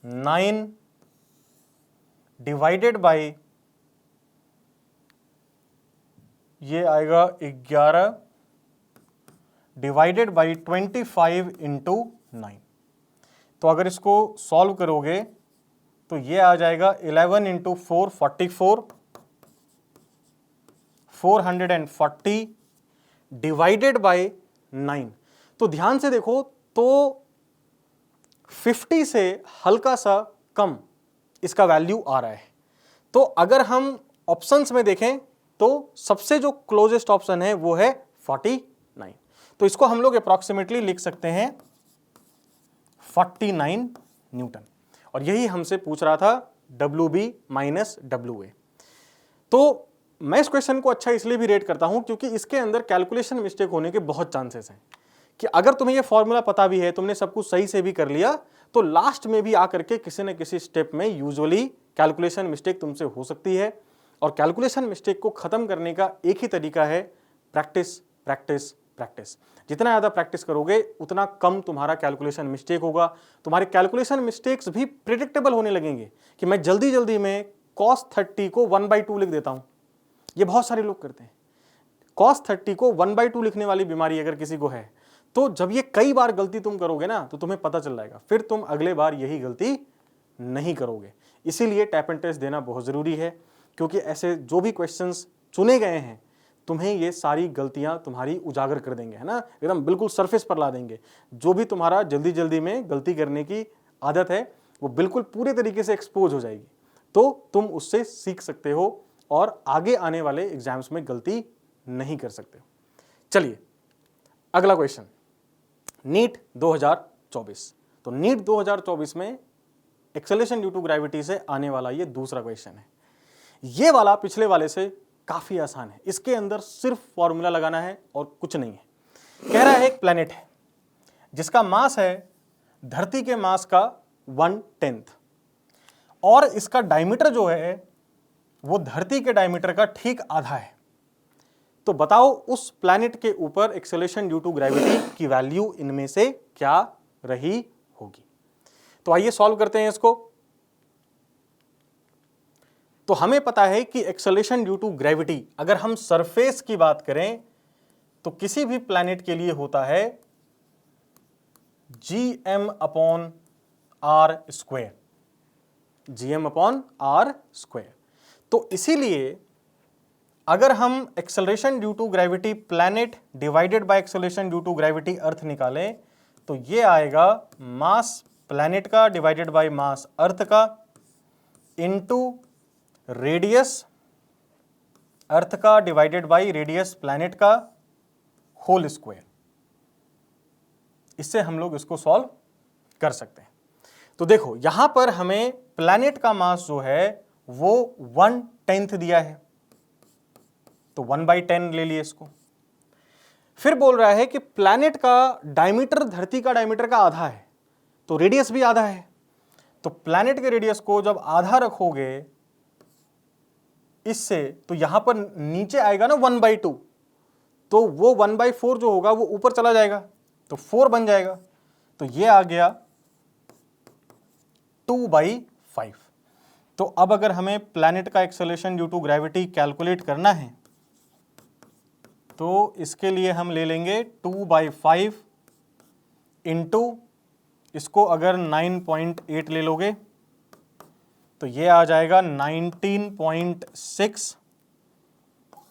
S1: 9 डिवाइडेड बाई ये आएगा 11 डिवाइडेड बाई 25 इंटू 9। तो अगर इसको सॉल्व करोगे तो ये आ जाएगा 11 इंटू 4 44, 440 डिवाइडेड बाई 9। तो ध्यान से देखो, तो 50 से हल्का सा कम इसका वैल्यू आ रहा है। तो अगर हम ऑप्शंस में देखें तो सबसे जो क्लोजेस्ट ऑप्शन है वो है 49, तो इसको हम लोग अप्रॉक्सीमेटली लिख सकते हैं 49 न्यूटन, और यही हमसे पूछ रहा था WB माइनस WA। तो मैं इस क्वेश्चन को अच्छा इसलिए भी रेट करता हूं क्योंकि इसके अंदर कैलकुलेशन मिस्टेक होने के बहुत चांसेस हैं, कि अगर तुम्हें ये फॉर्मूला पता भी है, तुमने सब कुछ सही से भी कर लिया, तो लास्ट में भी आकर के किसी न किसी स्टेप में यूजुअली कैलकुलेशन मिस्टेक तुमसे हो सकती है। और कैलकुलेशन मिस्टेक को खत्म करने का एक ही तरीका है प्रैक्टिस प्रैक्टिस प्रैक्टिस। जितना ज़्यादा प्रैक्टिस करोगे उतना कम तुम्हारा कैलकुलेशन मिस्टेक होगा। तुम्हारे कैलकुलेशन मिस्टेक्स भी प्रिडिक्टेबल होने लगेंगे कि मैं जल्दी जल्दी में cos 30 को 1/2 लिख देता हूँ। ये बहुत सारे लोग करते हैं। cos 30 को 1/2 लिखने वाली बीमारी अगर किसी को है, तो जब ये कई बार गलती तुम करोगे ना, तो तुम्हें पता चल जाएगा, फिर तुम अगले बार यही गलती नहीं करोगे। इसीलिए टैप एंड टेस्ट देना बहुत ज़रूरी है, क्योंकि ऐसे जो भी क्वेश्चंस चुने गए हैं तुम्हें ये सारी गलतियां तुम्हारी उजागर कर देंगे, है ना, एकदम बिल्कुल सरफेस पर ला देंगे। जो भी तुम्हारा जल्दी जल्दी में गलती करने की आदत है वो बिल्कुल पूरे तरीके से एक्सपोज हो जाएगी, तो तुम उससे सीख सकते हो और आगे आने वाले एग्जाम्स में गलती नहीं कर सकते हो। चलिए अगला क्वेश्चन, नीट 2024। तो नीट 2024 में एक्सेलरेशन ड्यू टू ग्रेविटी से आने वाला ये दूसरा क्वेश्चन है। ये वाला पिछले वाले से काफी आसान है, इसके अंदर सिर्फ फॉर्मूला लगाना है और कुछ नहीं है। कह रहा है एक प्लेनेट है जिसका मास है धरती के मास का 1/10 और इसका डायमीटर जो है वो धरती के डायमीटर का ठीक आधा है। तो बताओ उस प्लैनेट के ऊपर एक्सेलरेशन ड्यू टू ग्रेविटी की वैल्यू इनमें से क्या रही होगी। तो आइए सॉल्व करते हैं इसको। तो हमें पता है कि एक्सेलरेशन ड्यू टू ग्रेविटी, अगर हम सरफेस की बात करें तो किसी भी प्लैनेट के लिए होता है gm/r², gm/r²। तो इसीलिए अगर हम acceleration due to gravity planet divided by acceleration due to gravity earth निकालें तो ये आएगा मास प्लैनेट का डिवाइडेड बाय मास अर्थ का इनटू रेडियस अर्थ का डिवाइडेड बाय रेडियस प्लैनेट का होल स्क्वायर। इससे हम लोग इसको सॉल्व कर सकते हैं। तो देखो यहां पर हमें प्लैनेट का मास जो है वो 1/10 दिया है, तो 1/10 ले लिए इसको। फिर बोल रहा है कि प्लैनेट का डायमीटर धरती का डायमीटर का आधा है, तो रेडियस भी आधा है। तो प्लैनेट के रेडियस को जब आधा रखोगे इससे, तो यहां पर नीचे आएगा ना 1/2, तो वो 1/4 जो होगा वो ऊपर चला जाएगा, तो 4 बन जाएगा। तो ये आ गया 2/5। तो अब अगर हमें प्लैनेट का acceleration due to gravity calculate करना है तो इसके लिए हम ले लेंगे 2/5 इंटू, इसको अगर 9.8 ले लोगे तो ये आ जाएगा 19.6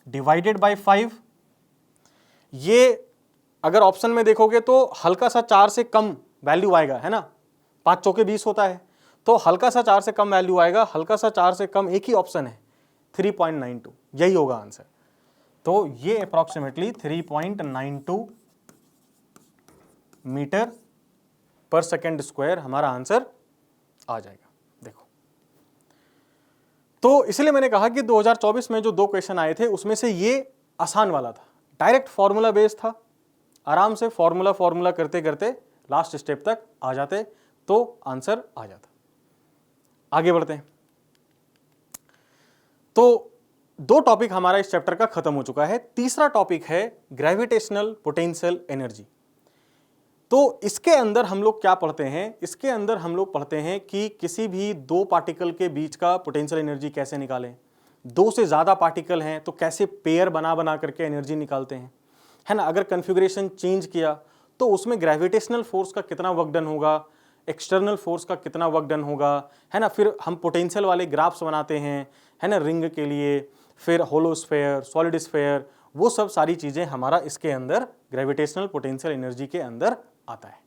S1: डिवाइडेड बाय 5। ये अगर ऑप्शन में देखोगे तो हल्का सा 4 से कम वैल्यू आएगा, है ना, 5 चौके 20 होता है, तो हल्का सा 4 से कम वैल्यू आएगा। हल्का सा 4 से कम एक ही ऑप्शन है 3.92, यही होगा आंसर। तो ये अप्रॉक्सीमेटली 3.92 मीटर पर सेकेंड स्क्वायर हमारा आंसर आ जाएगा। देखो, तो इसलिए मैंने कहा कि 2024 में जो 2 क्वेश्चन आए थे उसमें से ये आसान वाला था, डायरेक्ट फॉर्मूला बेस था, आराम से फॉर्मूला करते करते लास्ट स्टेप तक आ जाते तो आंसर आ जाता। आगे बढ़ते हैं। तो 2 टॉपिक हमारा इस चैप्टर का खत्म हो चुका है। तीसरा टॉपिक है ग्रेविटेशनल पोटेंशियल एनर्जी। तो इसके अंदर हम लोग क्या पढ़ते हैं, इसके अंदर हम लोग पढ़ते हैं कि किसी भी 2 पार्टिकल के बीच का पोटेंशियल एनर्जी कैसे निकालें, 2 से ज़्यादा पार्टिकल हैं तो कैसे पेयर बना करके एनर्जी निकालते हैं, है ना। अगर कन्फिग्रेशन चेंज किया तो उसमें ग्रेविटेशनल फोर्स का कितना वर्क डन होगा, एक्सटर्नल फोर्स का कितना वर्क डन होगा, है ना। फिर हम पोटेंशियल वाले ग्राफ्स बनाते हैं, है ना, रिंग के लिए, फिर होलोस्फेयर, सॉलिड स्फेयर, वो सब सारी चीज़ें हमारा इसके अंदर ग्रेविटेशनल पोटेंशियल एनर्जी के अंदर आता है।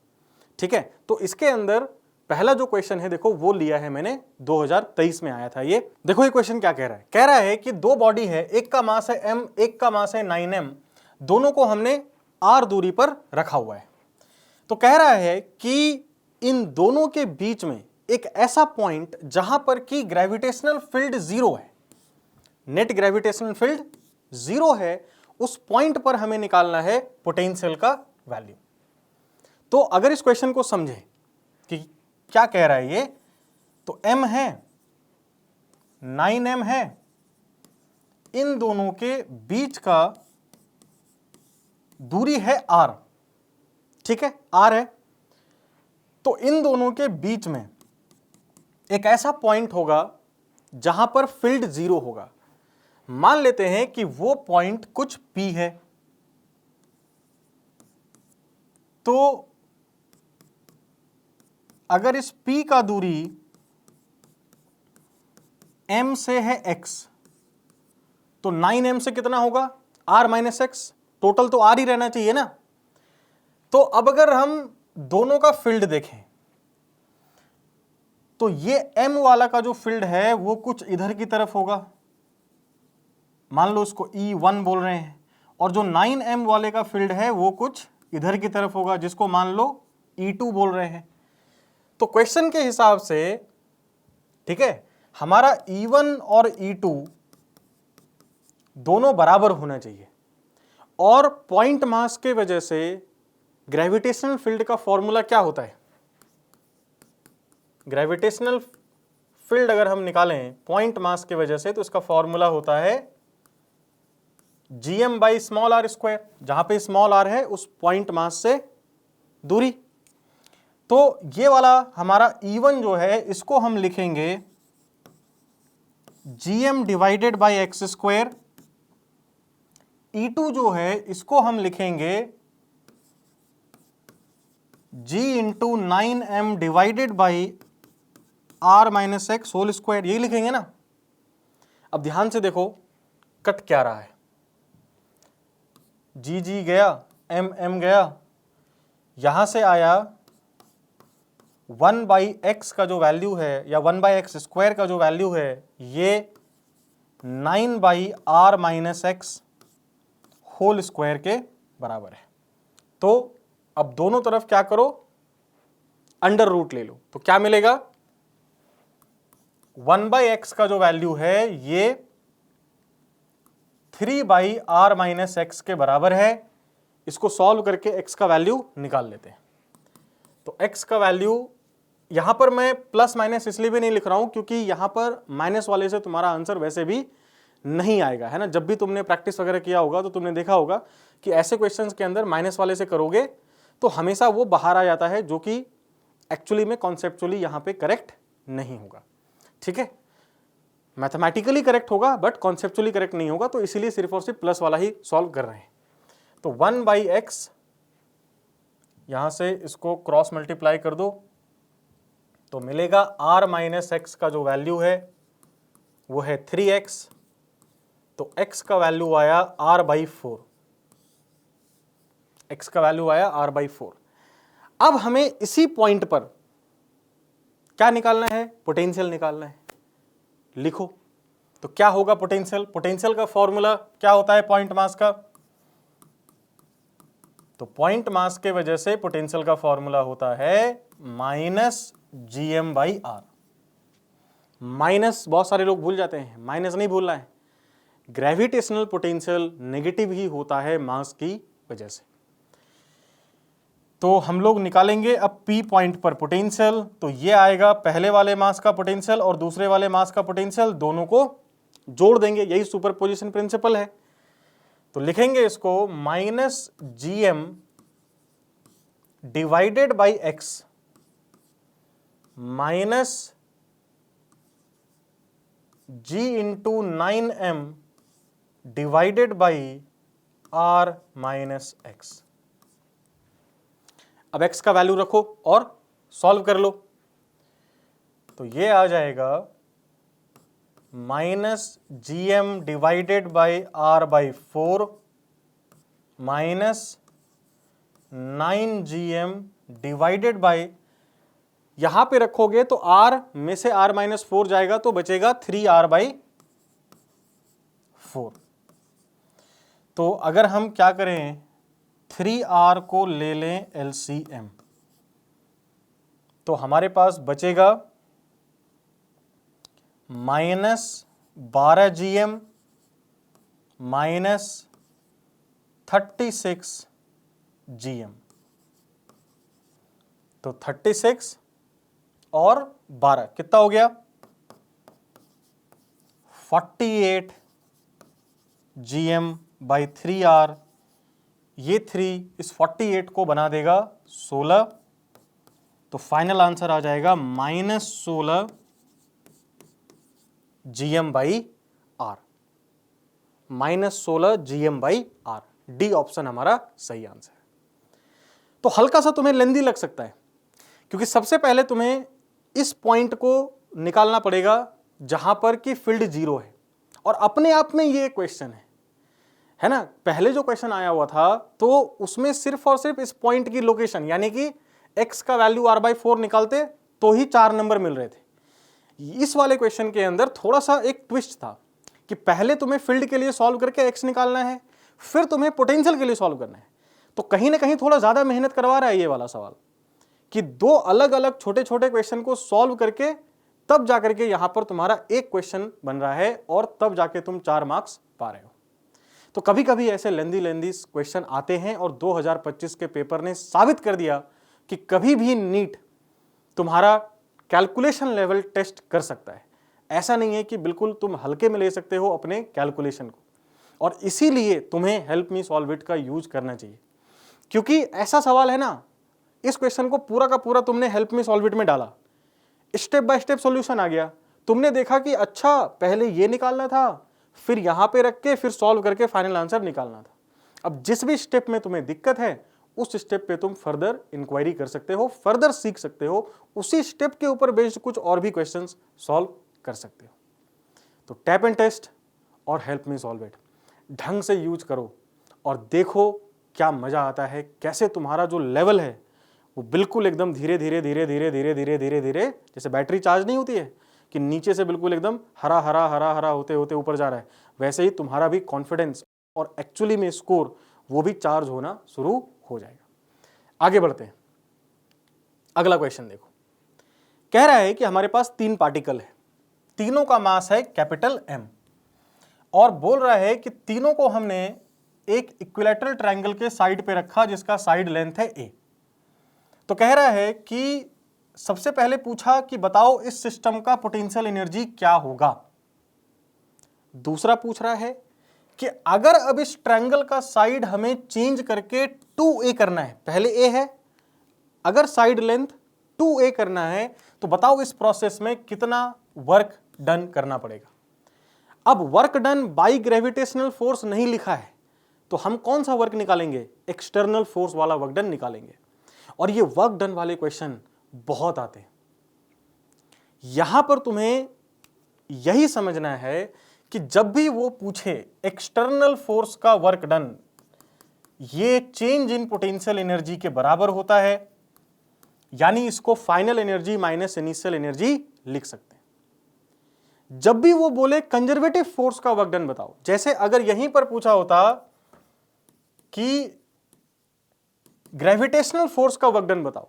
S1: ठीक है, तो इसके अंदर पहला जो क्वेश्चन है देखो वो लिया है मैंने 2023 में आया था। ये देखो ये क्वेश्चन क्या कह रहा है, कह रहा है कि 2 बॉडी है, एक का मास है m, एक का मास है 9m, दोनों को हमने r दूरी पर रखा हुआ है। तो कह रहा है कि इन दोनों के बीच में एक ऐसा पॉइंट जहां पर कि ग्रेविटेशनल फील्ड 0 है, नेट ग्रेविटेशनल फील्ड 0 है, उस पॉइंट पर हमें निकालना है पोटेंशियल का वैल्यू। तो अगर इस क्वेश्चन को समझे कि क्या कह रहा है ये, तो m है, 9m है, इन दोनों के बीच का दूरी है r, ठीक है, r है। तो इन दोनों के बीच में एक ऐसा पॉइंट होगा जहां पर फील्ड 0 होगा। मान लेते हैं कि वो पॉइंट कुछ p है, तो अगर इस p का दूरी m से है x, तो 9m से कितना होगा, r माइनस एक्स, टोटल तो r ही रहना चाहिए ना। तो अब अगर हम दोनों का फील्ड देखें तो ये m वाला का जो फील्ड है वो कुछ इधर की तरफ होगा, मान लो इसको E1 बोल रहे हैं, और जो 9m वाले का फील्ड है वो कुछ इधर की तरफ होगा, जिसको मान लो E2 बोल रहे हैं। तो क्वेश्चन के हिसाब से, ठीक है, हमारा E1 और E2 दोनों बराबर होना चाहिए, और पॉइंट मास के वजह से ग्रेविटेशनल फील्ड का फॉर्मूला क्या होता है? ग्रेविटेशनल फील्ड अगर हम निकालें पॉइंट मास के वजह से तो इसका फॉर्मूला होता है gm by small R square, जहां पे स्मॉल आर है उस पॉइंट मास से दूरी। तो ये वाला हमारा E1 जो है इसको हम लिखेंगे gm divided by X square, E2 जो है इसको हम लिखेंगे g into 9m divided by r minus X whole square, यही लिखेंगे ना। अब ध्यान से देखो कट क्या रहा है, जी जी गया, एम एम गया, यहां से आया 1 बाई एक्स का जो वैल्यू है या 1 बाई एक्स स्क्वायर का जो वैल्यू है ये 9 by R minus X whole square के बराबर है। तो अब दोनों तरफ क्या करो, अंडर रूट ले लो, तो क्या मिलेगा, 1 बाई एक्स का जो वैल्यू है ये 3 बाई आर माइनस एक्स के बराबर है। इसको सॉल्व करके x का वैल्यू निकाल लेते हैं। तो x का वैल्यू यहां पर मैं प्लस माइनस इसलिए भी नहीं लिख रहा हूं क्योंकि यहां पर माइनस वाले से तुम्हारा आंसर वैसे भी नहीं आएगा, है ना। जब भी तुमने प्रैक्टिस वगैरह किया होगा तो तुमने देखा होगा कि ऐसे क्वेश्चंस के अंदर माइनस वाले से करोगे तो हमेशा वो बाहर आ जाता है, जो कि एक्चुअली में कॉन्सेप्चुअली यहां पे करेक्ट नहीं होगा, ठीक है। मैथमेटिकली करेक्ट होगा बट कॉन्सेप्चुअली करेक्ट नहीं होगा, तो इसीलिए सिर्फ और सिर्फ प्लस वाला ही सॉल्व कर रहे हैं। तो 1 बाई एक्स, यहां से इसको क्रॉस मल्टीप्लाई कर दो तो मिलेगा r माइनस एक्स का जो वैल्यू है वो है 3x, तो x का वैल्यू आया r बाई 4, x का वैल्यू आया r बाई 4। अब हमें इसी पॉइंट पर क्या निकालना है, पोटेंशियल निकालना है। लिखो तो क्या होगा पोटेंशियल, पोटेंशियल का फॉर्मूला क्या होता है पॉइंट मास का, तो पॉइंट मास के वजह से पोटेंशियल का फॉर्मूला होता है minus GM by R. Minus बहुत सारे लोग भूल जाते हैं, माइनस नहीं भूलना है। ग्रेविटेशनल पोटेंशियल नेगेटिव ही होता है मास की वजह से। तो हम लोग निकालेंगे अब P पॉइंट पर पोटेंशियल, तो ये आएगा पहले वाले मास का पोटेंशियल और दूसरे वाले मास का पोटेंशियल, दोनों को जोड़ देंगे, यही सुपरपोजिशन प्रिंसिपल है। तो लिखेंगे इसको minus GM divided by X minus G into 9m divided by R minus X. अब x का वैल्यू रखो और सॉल्व कर लो, तो ये आ जाएगा minus GM divided by R by 4 minus 9gm divided by, यहां पे रखोगे तो r में से r माइनस 4 जाएगा तो बचेगा 3r बाई 4। तो अगर हम क्या करें 3r को ले लें LCM तो हमारे पास बचेगा माइनस 12gm माइनस 36gm। तो 36 और 12 कितना हो गया 48gm बाई 3r। ये 3 इस 48 को बना देगा 16, तो फाइनल आंसर आ जाएगा minus 16 GM by R, minus 16 GM by R. D option हमारा सही आंसर है। तो हल्का सा तुम्हें लेंदी लग सकता है क्योंकि सबसे पहले तुम्हें इस पॉइंट को निकालना पड़ेगा जहां पर कि फील्ड जीरो है, और अपने आप में ये क्वेश्चन है ना। पहले जो क्वेश्चन आया हुआ था तो उसमें सिर्फ और सिर्फ इस पॉइंट की लोकेशन यानी कि x का वैल्यू r/4 निकालते तो ही 4 नंबर मिल रहे थे। इस वाले क्वेश्चन के अंदर थोड़ा सा एक ट्विस्ट था कि पहले तुम्हें फील्ड के लिए सॉल्व करके x निकालना है, फिर तुम्हें पोटेंशियल के लिए सॉल्व करना है। तो कहीं ना कहीं थोड़ा ज्यादा मेहनत करवा रहा है ये वाला सवाल कि दो अलग अलग छोटे छोटे क्वेश्चन को सॉल्व करके तब जाकर के यहां पर तुम्हारा एक क्वेश्चन बन रहा है और तब जाके तुम 4 मार्क्स पा रहे हो। तो कभी कभी ऐसे लेंदी क्वेश्चन आते हैं और 2025 के पेपर ने साबित कर दिया कि कभी भी नीट तुम्हारा कैलकुलेशन लेवल टेस्ट कर सकता है। ऐसा नहीं है कि बिल्कुल तुम हल्के में ले सकते हो अपने कैलकुलेशन को, और इसीलिए तुम्हें हेल्प मी सॉल्व इट का यूज करना चाहिए। क्योंकि ऐसा सवाल है ना, इस क्वेश्चन को पूरा का पूरा तुमने हेल्प मी सॉल्व इट में डाला, स्टेप बाय स्टेप सॉल्यूशन आ गया, तुमने देखा कि अच्छा पहले ये निकालना था, फिर यहां पे रख के फिर सॉल्व करके फाइनल आंसर निकालना था। अब जिस भी स्टेप में तुम्हें दिक्कत है उस स्टेप पे तुम फर्दर इंक्वायरी कर सकते हो, फर्दर सीख सकते हो, उसी स्टेप के ऊपर बेस्ड कुछ और भी क्वेश्चंस सॉल्व कर सकते हो। तो टैप एंड टेस्ट और हेल्प मी सॉल्व इट ढंग से यूज करो और देखो क्या मजा आता है, कैसे तुम्हारा जो लेवल है वो बिल्कुल एकदम धीरे धीरे धीरे धीरे धीरे धीरे धीरे धीरे जैसे बैटरी चार्ज नहीं होती है कि नीचे से बिल्कुल एकदम हरा हरा हरा हरा होते होते ऊपर जा रहा है, वैसे ही तुम्हारा भी कॉन्फिडेंस और एक्चुअली में स्कोर वो भी चार्ज होना शुरू हो जाएगा। आगे बढ़ते हैं, अगला क्वेश्चन देखो। कह रहा है कि हमारे पास 3 पार्टिकल है, तीनों का मास है कैपिटल M, और बोल रहा है कि तीनों को हमने एक इक्विलैटरल ट्रायंगल के साइड पे रखा जिसका साइड लेंथ है A। तो कह रहा है कि सबसे पहले पूछा कि बताओ इस सिस्टम का पोटेंशियल एनर्जी क्या होगा। दूसरा पूछ रहा है कि अगर अब इस ट्रायंगल का साइड हमें चेंज करके 2a करना है, पहले a है, अगर साइड लेंथ 2a करना है तो बताओ इस प्रोसेस में कितना वर्क डन करना पड़ेगा। अब work done by gravitational force नहीं लिखा है तो हम कौन सा वर्क निकालेंगे, एक्सटर्नल फोर्स वाला वर्क डन निकालेंगे। और ये वर्क डन वाले क्वेश्चन बहुत आते हैं। यहां पर तुम्हें यही समझना है कि जब भी वो पूछे एक्सटर्नल फोर्स का वर्क डन ये चेंज इन पोटेंशियल एनर्जी के बराबर होता है, यानी इसको final energy minus initial energy लिख सकते हैं। जब भी वो बोले कंजर्वेटिव फोर्स का वर्क डन बताओ, जैसे अगर यहीं पर पूछा होता कि ग्रेविटेशनल फोर्स का वर्क डन बताओ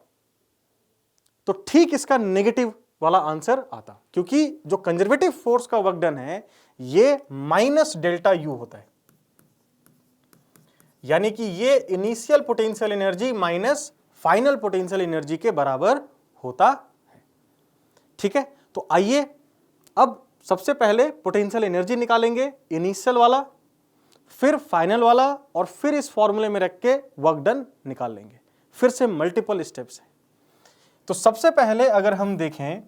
S1: तो ठीक इसका नेगेटिव वाला आंसर आता, क्योंकि जो कंजर्वेटिव फोर्स का वर्क डन है ये माइनस डेल्टा यू होता है, यानी कि ये initial potential energy minus final potential energy के बराबर होता है। ठीक है, तो आइए अब सबसे पहले पोटेंशियल एनर्जी निकालेंगे, इनिशियल वाला, फिर फाइनल वाला, और फिर इस फॉर्मूले में रख के वर्क डन निकाल लेंगे। फिर से मल्टीपल स्टेप्स है। तो सबसे पहले अगर हम देखें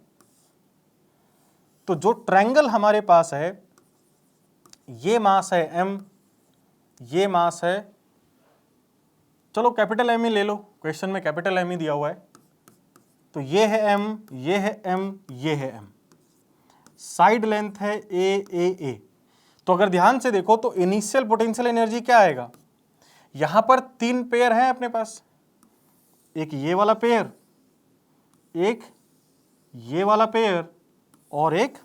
S1: तो जो ट्रायंगल हमारे पास है ये मास है m, ये मास है, चलो कैपिटल M ही ले लो, क्वेश्चन में कैपिटल M ही दिया हुआ है, तो ये है m, ये है m, ये है m, साइड लेंथ है a। तो अगर ध्यान से देखो तो इनिशियल पोटेंशियल एनर्जी क्या आएगा, यहां पर 3 पेयर हैं अपने पास, एक ये वाला पेयर, एक ये वाला पेयर और एक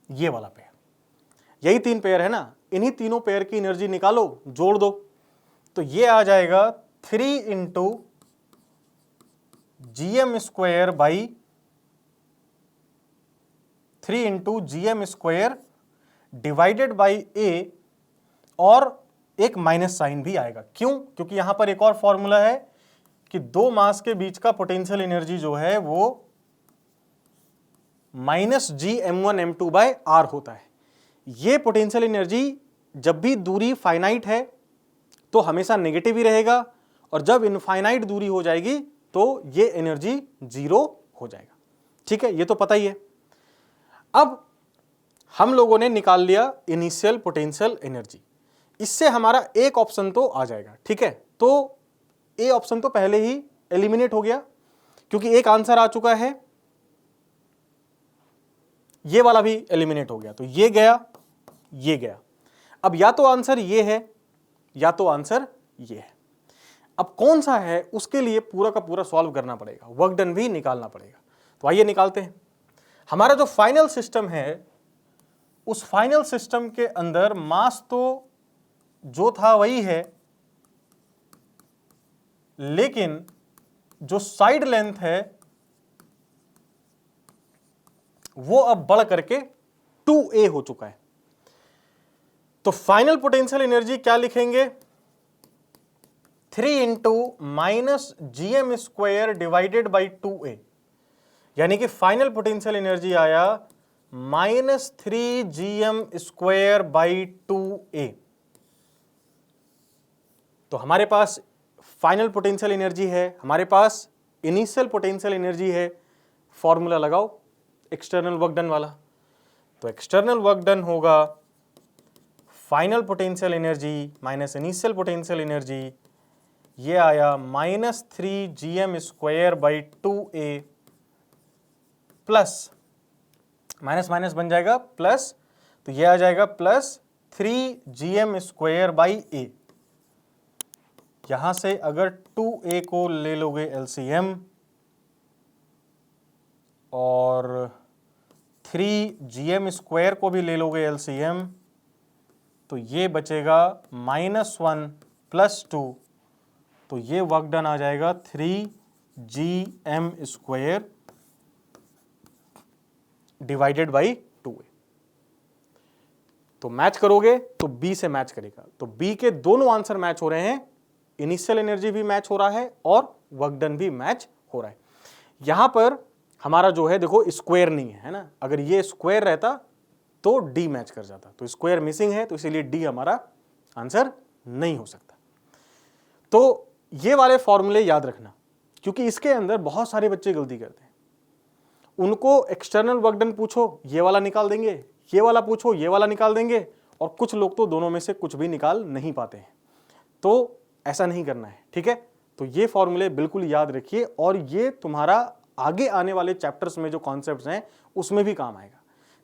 S1: ये वाला पेयर, यही 3 पेयर है ना। इन्हीं तीनों पेयर की एनर्जी निकालो, जोड़ दो, तो ये आ जाएगा 3 into GM² by 3 into GM² divided by A, और एक माइनस साइन भी आएगा। क्यों? क्योंकि यहां पर एक और फॉर्मूला है कि दो मास के बीच का पोटेंशियल एनर्जी जो है वो माइनस GM1m2 बाय R होता है। ये पोटेंशियल एनर्जी जब भी दूरी फाइनाइट है तो हमेशा नेगेटिव ही रहेगा, और जब इनफाइनाइट दूरी हो जाएगी तो ये एनर्जी 0 हो जाएगा। ठीक है, ये तो पता ही है। अब हम लोगों ने निकाल लिया इनिशियल पोटेंशियल एनर्जी, इससे हमारा एक ऑप्शन तो आ जाएगा। ठीक है, तो ए ऑप्शन तो पहले ही एलिमिनेट हो गया क्योंकि एक आंसर आ चुका है, ये वाला भी एलिमिनेट हो गया, तो ये गया, ये गया। अब या तो आंसर ये है या तो आंसर ये है। अब कौन सा है उसके लिए पूरा का पूरा सॉल्व करना पड़ेगा, वर्क डन भी निकालना पड़ेगा। तो आइए निकालते हैं। हमारा जो फाइनल सिस्टम है उस फाइनल सिस्टम के अंदर मास तो जो था वही है, लेकिन जो साइड लेंथ है वो अब बढ़ करके 2a हो चुका है। तो फाइनल पोटेंशियल एनर्जी क्या लिखेंगे, 3 into minus GM square divided by 2a, यानी कि फाइनल पोटेंशियल एनर्जी आया -3 GM स्क्वायर बाई 2a। तो हमारे पास फाइनल पोटेंशियल एनर्जी है, हमारे पास इनिशियल पोटेंशियल एनर्जी है, फॉर्मूला लगाओ एक्सटर्नल वर्क डन वाला। तो एक्सटर्नल वर्क डन होगा final potential energy minus initial potential energy, ये आया -3 GM square by 2a plus minus minus बन जाएगा प्लस, तो ये आ जाएगा plus 3 GM square by a। यहां से अगर 2a को ले लोगे LCM और 3 GM स्क्वायर को भी ले लोगे LCM, तो ये बचेगा -1 प्लस 2, तो ये वर्क डन आ जाएगा 3 GM square divided by 2a। तो मैच करोगे तो B से मैच करेगा। तो B के दोनों आंसर मैच हो रहे हैं, इनिशियल एनर्जी भी मैच हो रहा है और वर्क डन भी मैच हो रहा है। यहां पर हमारा जो है देखो स्क्वायर नहीं है ना, अगर ये स्क्वायर रहता तो डी मैच कर जाता, तो स्क्वायर मिसिंग है तो इसीलिए डी हमारा आंसर नहीं हो सकता। तो ये वाले फॉर्मूले याद रखना, क्योंकि इसके अंदर बहुत सारे बच्चे गलती करते हैं। उनको एक्सटर्नल वर्क डन पूछो ये वाला निकाल देंगे, ये वाला पूछो ये वाला निकाल देंगे, और कुछ लोग तो दोनों में से कुछ भी निकाल नहीं पाते हैं। तो ऐसा नहीं करना है, ठीक है। तो ये फॉर्मूले बिल्कुल याद रखिए, और ये तुम्हारा आगे आने वाले चैप्टर्स में जो कॉन्सेप्ट्स हैं उसमें भी काम आएगा।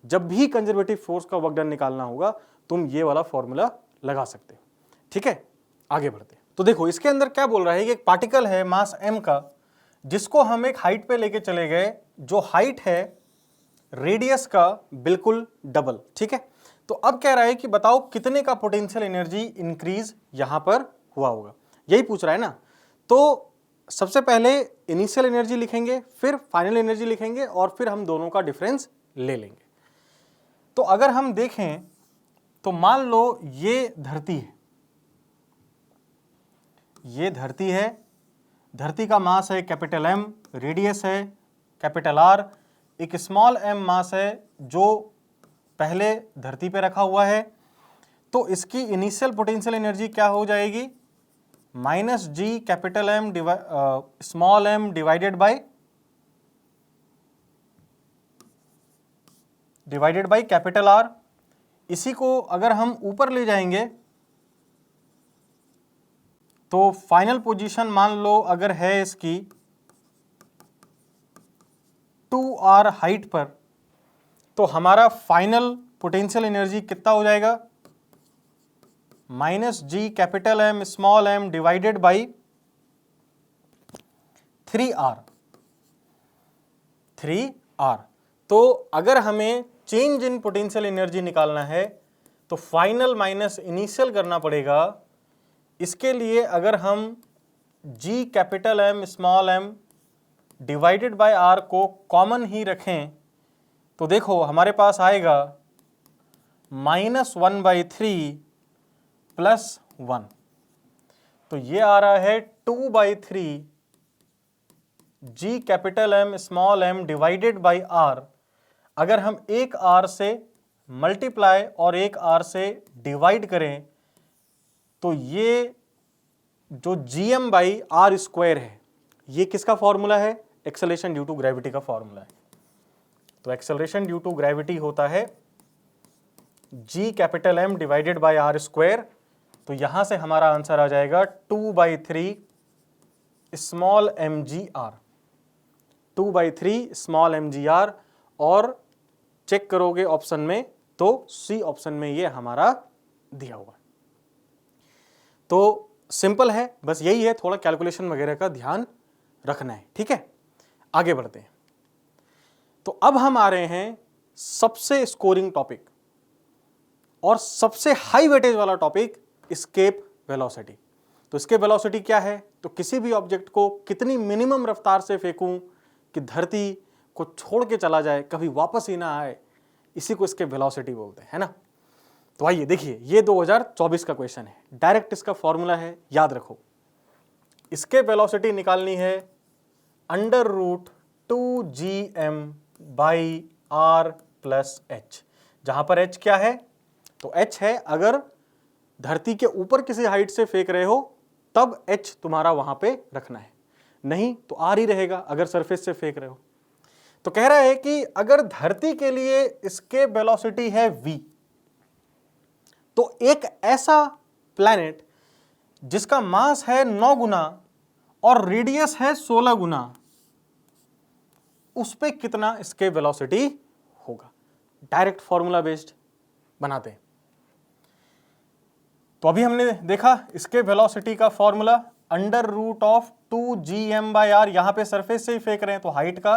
S1: जब भी कंजर्वेटिव फोर्स का वर्क डन निकालना होगा तुम ये वाला फॉर्मूला लगा सकते हो, ठीक है। आगे बढ़ते हैं। तो देखो इसके अंदर क्या बोल रहा है कि एक पार्टिकल है मास m का, जिसको हम एक हाइट पे लेके चले गए, जो हाइट है रेडियस का बिल्कुल डबल, ठीक है। तो अब कह रहा है कि बताओ कितने का पोटेंशियल एनर्जी इंक्रीज यहां पर हुआ होगा, यही पूछ रहा है ना। तो सबसे पहले इनिशियल एनर्जी लिखेंगे, फिर फाइनल एनर्जी लिखेंगे, और फिर हम दोनों का डिफरेंस ले लेंगे। तो अगर हम देखें तो मान लो ये धरती है, ये धरती है, धरती का मास है कैपिटल M, रेडियस है कैपिटल R, एक स्मॉल m मास है जो पहले धरती पे रखा हुआ है। तो इसकी इनिशियल पोटेंशियल एनर्जी क्या हो जाएगी, -G capital M small m divided by capital R। इसी को अगर हम ऊपर ले जाएंगे तो फाइनल पोजीशन मान लो अगर है इसकी 2r हाइट पर, तो हमारा फाइनल पोटेंशियल एनर्जी कितना हो जाएगा, -G capital M small m divided by 3r। तो अगर हमें चेंज इन पोटेंशियल एनर्जी निकालना है तो फाइनल माइनस इनिशियल करना पड़ेगा। इसके लिए अगर हम G capital M small m divided by R को कॉमन ही रखें तो देखो हमारे पास आएगा -1/3 प्लस 1, तो ये आ रहा है 2/3 G capital M small m divided by R। अगर हम एक R से मल्टीप्लाई और एक R से डिवाइड करें तो ये जो GM बाई R स्क्वायर है, ये किसका फॉर्मूला है, एक्सेलरेशन ड्यू टू ग्रेविटी का फॉर्मूला है। तो एक्सेलरेशन ड्यू टू ग्रेविटी होता है G capital M divided by R square. तो यहां से हमारा आंसर आ जाएगा 2/3 स्मॉल mgr, 2/3 स्मॉल mgr। और चेक करोगे ऑप्शन में तो सी ऑप्शन में ये हमारा दिया हुआ। तो सिंपल है, बस यही है, थोड़ा कैलकुलेशन वगैरह का ध्यान रखना है, ठीक है। आगे बढ़ते हैं। तो अब हम आ रहे हैं सबसे स्कोरिंग टॉपिक और सबसे हाई वेटेज वाला टॉपिक, एस्केप वेलोसिटी। तो एस्केप वेलोसिटी क्या है? तो किसी भी ऑब्जेक्ट को कितनी मिनिमम रफ्तार से फेंकूं कि धरती को छोड़ के चला जाए, कभी वापस ही ना आए, इसी को एस्केप वेलोसिटी बोलते हैं, है ना। तो आइए देखिए, ये 2024 का क्वेश्चन है, डायरेक्ट इसका फॉर्मूला है, याद रखो। एस्केप वेलोसिटी निकालनी है √2gm/r+h, जहां पर h क्या है? तो h है अगर धरती के ऊपर किसी हाइट से फेंक रहे हो तब h तुम्हारा वहां पे रखना है, नहीं तो r ही रहेगा अगर सरफेस से फेंक रहे हो। तो कह रहा है कि अगर धरती के लिए एस्केप वेलोसिटी है v, तो एक ऐसा प्लैनेट जिसका मास है 9 गुना और रेडियस है 16 गुना, उस पे कितना एस्केप वेलोसिटी होगा? डायरेक्ट फॉर्मूला बेस्ड बनाते हैं। तो अभी हमने देखा एस्केप वेलोसिटी का फॉर्मूला √2gm/r, यहां पे सरफेस से ही फेंक रहे हैं तो हाइट का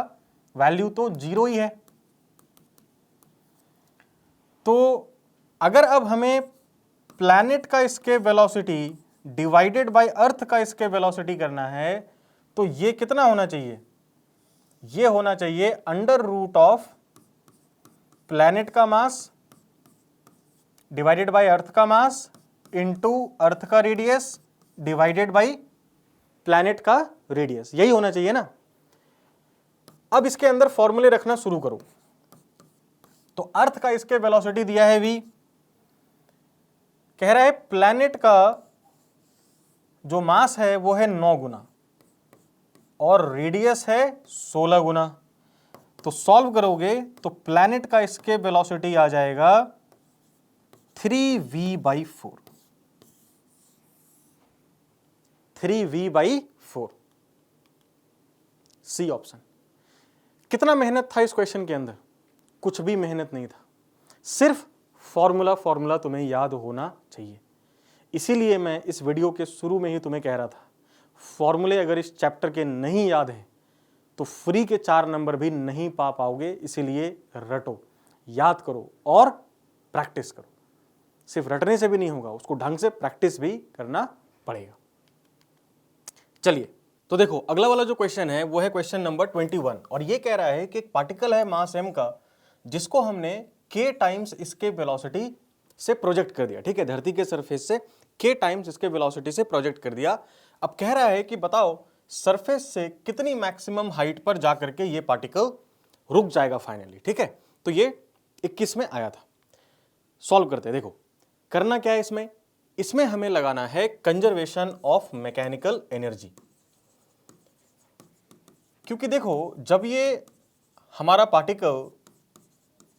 S1: वैल्यू तो 0 ही है। तो अगर अब हमें प्लैनेट का एस्केप वेलोसिटी डिवाइडेड बाय अर्थ का एस्केप वेलोसिटी करना है, तो ये कितना होना चाहिए? ये होना चाहिए √, प्लैनेट का मास डिवाइडेड बाय अर्थ का मास इनटू अर्थ का रेडियस डिवाइडेड बाय प्लैनेट का रेडियस, यही होना चाहिए ना। अब इसके अंदर फॉर्मूले रखना शुरू करो। तो अर्थ का एस्केप वेलोसिटी दिया है v, कह रहा है प्लैनेट का जो मास है वो है 9 गुना और रेडियस है 16 गुना। तो सॉल्व करोगे तो प्लैनेट का एस्केप वेलोसिटी आ जाएगा 3v/4, 3v/4, सी ऑप्शन। कितना मेहनत था इस क्वेश्चन के अंदर? कुछ भी मेहनत नहीं था, सिर्फ फॉर्मूला तुम्हें याद होना चाहिए। इसीलिए मैं इस वीडियो के शुरू में ही तुम्हें कह रहा था, फॉर्मूले अगर इस चैप्टर के नहीं याद हैं तो फ्री के 4 नंबर भी नहीं पा पाओगे। इसीलिए रटो, याद करो और प्रैक्टिस करो। सिर्फ रटने से भी नहीं होगा, उसको ढंग से प्रैक्टिस भी करना पड़ेगा। चलिए, तो देखो अगला वाला जो क्वेश्चन है वो है क्वेश्चन नंबर 21 और ये कह रहा है कि एक पार्टिकल है मास m का, जिसको हमने k टाइम्स एस्केप वेलोसिटी से प्रोजेक्ट कर दिया। ठीक है, धरती के सरफेस से k टाइम्स एस्केप वेलोसिटी से प्रोजेक्ट कर दिया। अब कह रहा है कि बताओ सरफेस से कितनी मैक्सिमम हाइट पर जाकर के ये पार्टिकल रुक जाएगा फाइनली। ठीक है, तो ये 21 में आया था। सॉल्व करते हैं। देखो करना क्या है इसमें हमें लगाना है कंजर्वेशन ऑफ मैकेनिकल एनर्जी। क्योंकि देखो जब ये हमारा पार्टिकल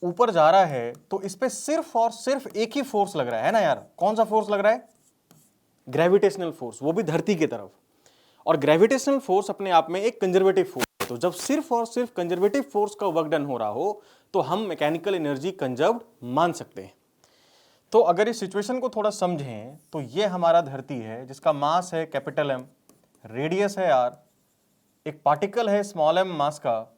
S1: ऊपर जा रहा है तो इस पे सिर्फ और सिर्फ एक ही फोर्स लग रहा है ना यार। कौन सा फोर्स लग रहा है? ग्रेविटेशनल फोर्स, वो भी धरती की तरफ। और ग्रेविटेशनल फोर्स अपने आप में एक कंजर्वेटिव फोर्स है। तो जब सिर्फ और सिर्फ कंजर्वेटिव फोर्स का वर्क डन हो रहा हो तो हम मैकेनिकल एनर्जी कंजर्व्ड मान सकते हैं। तो अगर इस सिचुएशन को थोड़ा समझें तो ये हमारा धरती है जिसका मास है कैपिटल M, रेडियस है r, एक पार्टिकल है स्मॉल m मास का।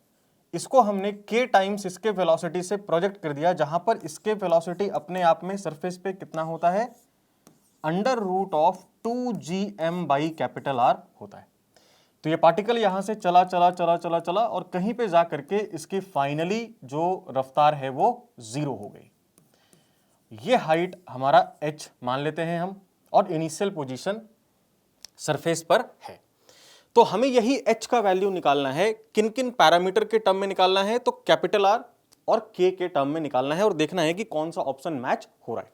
S1: इसको हमने k टाइम्स एस्केप वेलोसिटी से प्रोजेक्ट कर दिया, जहां पर एस्केप वेलोसिटी अपने आप में सरफेस पे कितना होता है? √2gm/R होता है। तो ये पार्टिकल यहां से चला और कहीं पे जा करके इसकी फाइनली जो रफ्तार है वो 0 हो गई। ये हाइट हमारा h मान लेते हैं हम और इनिशियल पोजीशन सरफेस पर है। तो हमें यही h का वैल्यू निकालना है। किन किन पैरामीटर के टर्म में निकालना है? तो कैपिटल R और K के टर्म में निकालना है और देखना है कि कौन सा ऑप्शन मैच हो रहा है।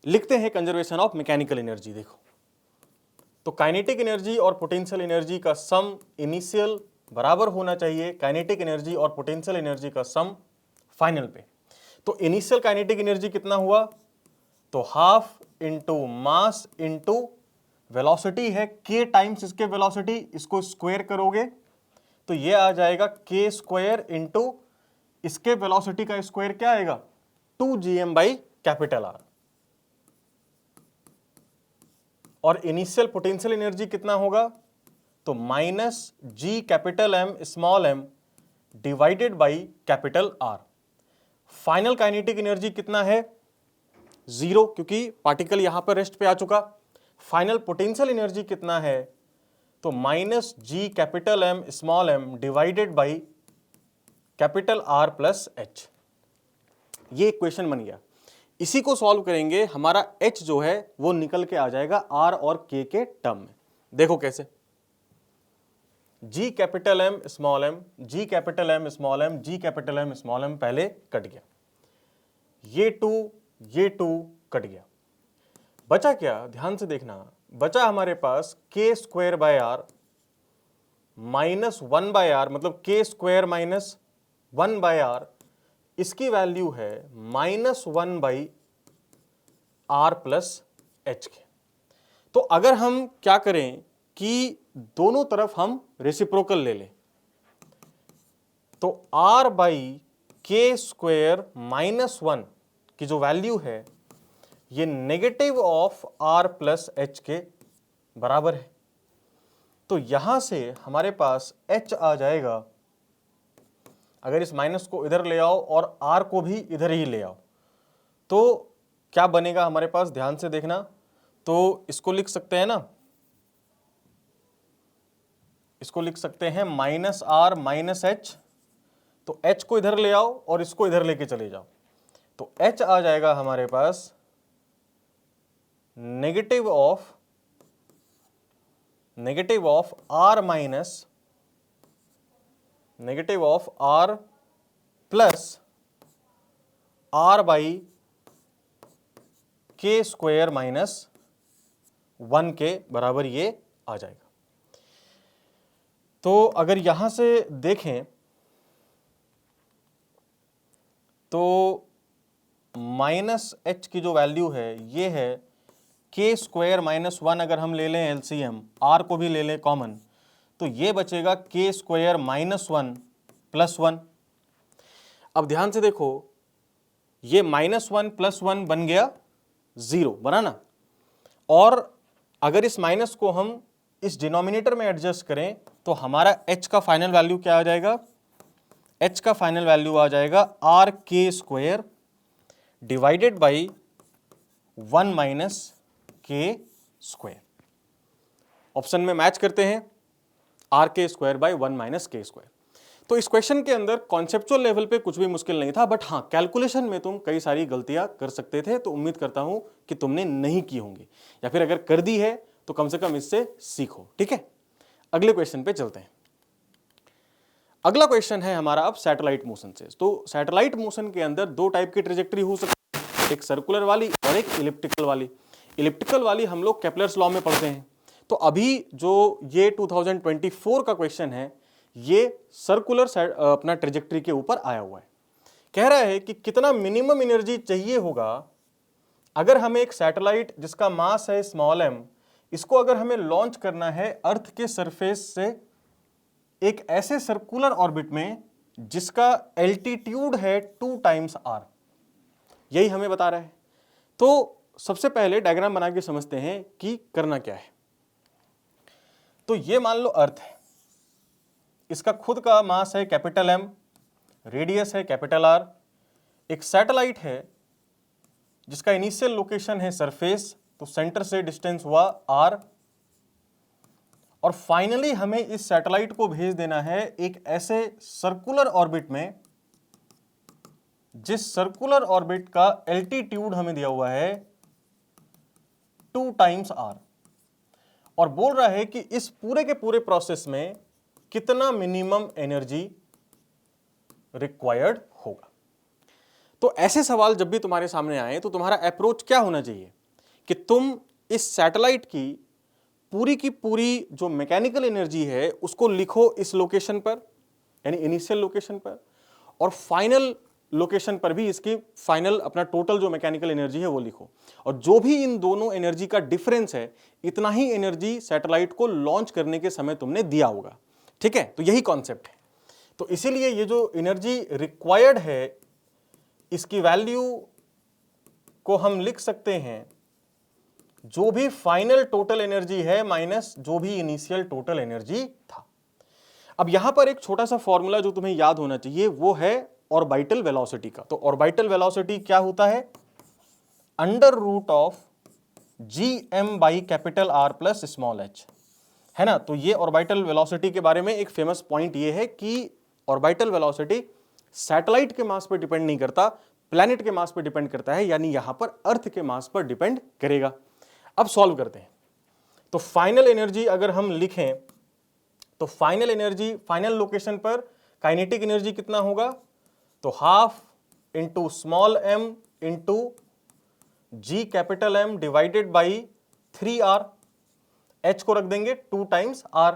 S1: लिखते हैं कंजर्वेशन ऑफ मैकेनिकल एनर्जी। देखो तो काइनेटिक एनर्जी और पोटेंशियल एनर्जी का सम इनिशियल बराबर होना चाहिए काइनेटिक एनर्जी और पोटेंशियल एनर्जी का सम फाइनल पे। तो इनिशियल काइनेटिक एनर्जी कितना हुआ? तो half into mass into velocity है k टाइम्स इसके वेलोसिटी, इसको स्क्वायर करोगे तो ये आ जाएगा k स्क्वायर इंटू इसके वेलोसिटी का स्क्वायर क्या आएगा? 2gm/R। और इनिशियल पोटेंशियल एनर्जी कितना होगा, तो minus G capital M small M divided by capital R. Final kinetic energy कितना है, 0, क्योंकि पार्टिकल यहां पर रेस्ट पे आ चुका। फाइनल पोटेंशियल एनर्जी कितना है, तो minus G capital M small M divided by capital R plus H. ये इक्वेशन बन गया। इसी को सॉल्व करेंगे, हमारा h जो है वो निकल के आ जाएगा r और k के टर्म में। देखो कैसे, g capital M small m, g capital M small m, g capital M small m पहले कट गया, ये 2 कट गया, बचा क्या, ध्यान से देखना, बचा हमारे पास k square by r minus 1 by r, मतलब k square minus 1 by r, इसकी वैल्यू है minus 1 by R plus H के। तो अगर हम क्या करें कि दोनों तरफ हम रेसिप्रोकल ले लें, तो आर बाई के स्क्वायर माइनस 1 की जो वैल्यू है ये negative of R plus H के बराबर है। तो यहां से हमारे पास एच आ जाएगा, अगर इस माइनस को इधर ले आओ और r को भी इधर ही ले आओ तो क्या बनेगा हमारे पास, ध्यान से देखना। तो इसको लिख सकते हैं ना, इसको लिख सकते हैं माइनस आर माइनस एच, तो h को इधर ले आओ और इसको इधर लेके चले जाओ, तो h आ जाएगा हमारे पास negative of r minus negative of r plus r by के स्क्वायर माइनस 1 के बराबर ये आ जाएगा। तो अगर यहां से देखें तो माइनस एच की जो वैल्यू है ये है के स्क्वायर माइनस 1, अगर हम ले लें एलसीएम, r को भी ले लें कॉमन, तो ये बचेगा के स्क्वायर माइनस 1 प्लस 1। अब ध्यान से देखो, ये माइनस 1 प्लस 1 बन गया 0, बना ना। और अगर इस माइनस को हम इस डिनोमिनेटर में एडजस्ट करें तो हमारा h का फाइनल वैल्यू क्या आ जाएगा, h का फाइनल वैल्यू आ जाएगा आर के स्क्वायर डिवाइडेड बाई 1 माइनस के स्क्वायर। ऑप्शन में मैच करते हैं, आर के स्क्वायर बाई 1 माइनस के स्क्वायर। तो इस क्वेश्चन के अंदर कॉन्सेप्चुअल लेवल पे कुछ भी मुश्किल नहीं था, बट हाँ कैलकुलेशन में तुम कई सारी गलतियां कर सकते थे। तो उम्मीद करता हूं कि तुमने नहीं की होंगी, या फिर अगर कर दी है तो कम से कम इससे सीखो। ठीक है, अगले क्वेश्चन पे चलते हैं। अगला क्वेश्चन है हमारा अब सैटेलाइट मोशन से। तो सैटेलाइट मोशन के अंदर दो टाइप की ट्रेजेक्टरी हो सकती है, एक सर्कुलर वाली और एक इलिप्टिकल वाली। इलिप्टिकल वाली हम लोग केपलर्स लॉ में पढ़ते हैं। तो अभी जो ये 2024 का क्वेश्चन है ये सर्कुलर अपना ट्रेजेक्टरी के ऊपर आया हुआ है। कह रहा है कि कितना मिनिमम एनर्जी चाहिए होगा अगर हमें एक सैटेलाइट जिसका मास है स्मॉल m, इसको अगर हमें लॉन्च करना है अर्थ के सरफेस से एक ऐसे सर्कुलर ऑर्बिट में जिसका एल्टीट्यूड है 2 टाइम्स r। यही हमें बता रहा है। तो सबसे पहले डायग्राम बना के समझते हैं कि करना क्या है। तो ये मान लो अर्थ है, इसका खुद का मास है कैपिटल M, रेडियस है कैपिटल R। एक सैटेलाइट है जिसका इनिशियल लोकेशन है सरफेस, तो सेंटर से डिस्टेंस हुआ R, और फाइनली हमें इस सैटेलाइट को भेज देना है एक ऐसे सर्कुलर ऑर्बिट में जिस सर्कुलर ऑर्बिट का एल्टीट्यूड हमें दिया हुआ है 2 टाइम्स R, और बोल रहा है कि इस पूरे के पूरे प्रोसेस में कितना मिनिमम एनर्जी रिक्वायर्ड होगा। तो ऐसे सवाल जब भी तुम्हारे सामने आए तो तुम्हारा अप्रोच क्या होना चाहिए कि तुम इस सैटेलाइट की पूरी जो मैकेनिकल एनर्जी है उसको लिखो इस लोकेशन पर, यानी इनिशियल लोकेशन पर, और फाइनल लोकेशन पर भी इसकी फाइनल अपना टोटल जो मैकेनिकल एनर्जी है वो लिखो, और जो भी इन दोनों एनर्जी का डिफरेंस है इतना ही एनर्जी सैटेलाइट को लॉन्च करने के समय तुमने दिया होगा। ठीक है, तो यही कॉन्सेप्ट है। तो इसीलिए ये जो एनर्जी रिक्वायर्ड है इसकी वैल्यू को हम लिख सकते हैं जो भी फाइनल टोटल एनर्जी है माइनस जो भी इनिशियल टोटल एनर्जी था। अब यहां पर एक छोटा सा फॉर्मूला जो तुम्हें याद होना चाहिए वो है ऑर्बिटल वेलोसिटी का। तो ऑर्बिटल वेलोसिटी क्या होता है? Under root of gm by capital R plus small h, है ना। तो ये ऑर्बिटल वेलोसिटी के बारे में एक फेमस पॉइंट ये है कि ऑर्बिटल वेलोसिटी सैटेलाइट के मास पर डिपेंड नहीं करता, प्लैनेट के मास पर डिपेंड करता है, यानी यहां पर अर्थ के मास पर डिपेंड करेगा। अब सॉल्व करते हैं। तो फाइनल एनर्जी अगर हम लिखें तो फाइनल एनर्जी फाइनल लोकेशन पर काइनेटिक एनर्जी कितना होगा? तो half into small m into G capital M divided by 3R, H को रख देंगे 2 टाइम्स R।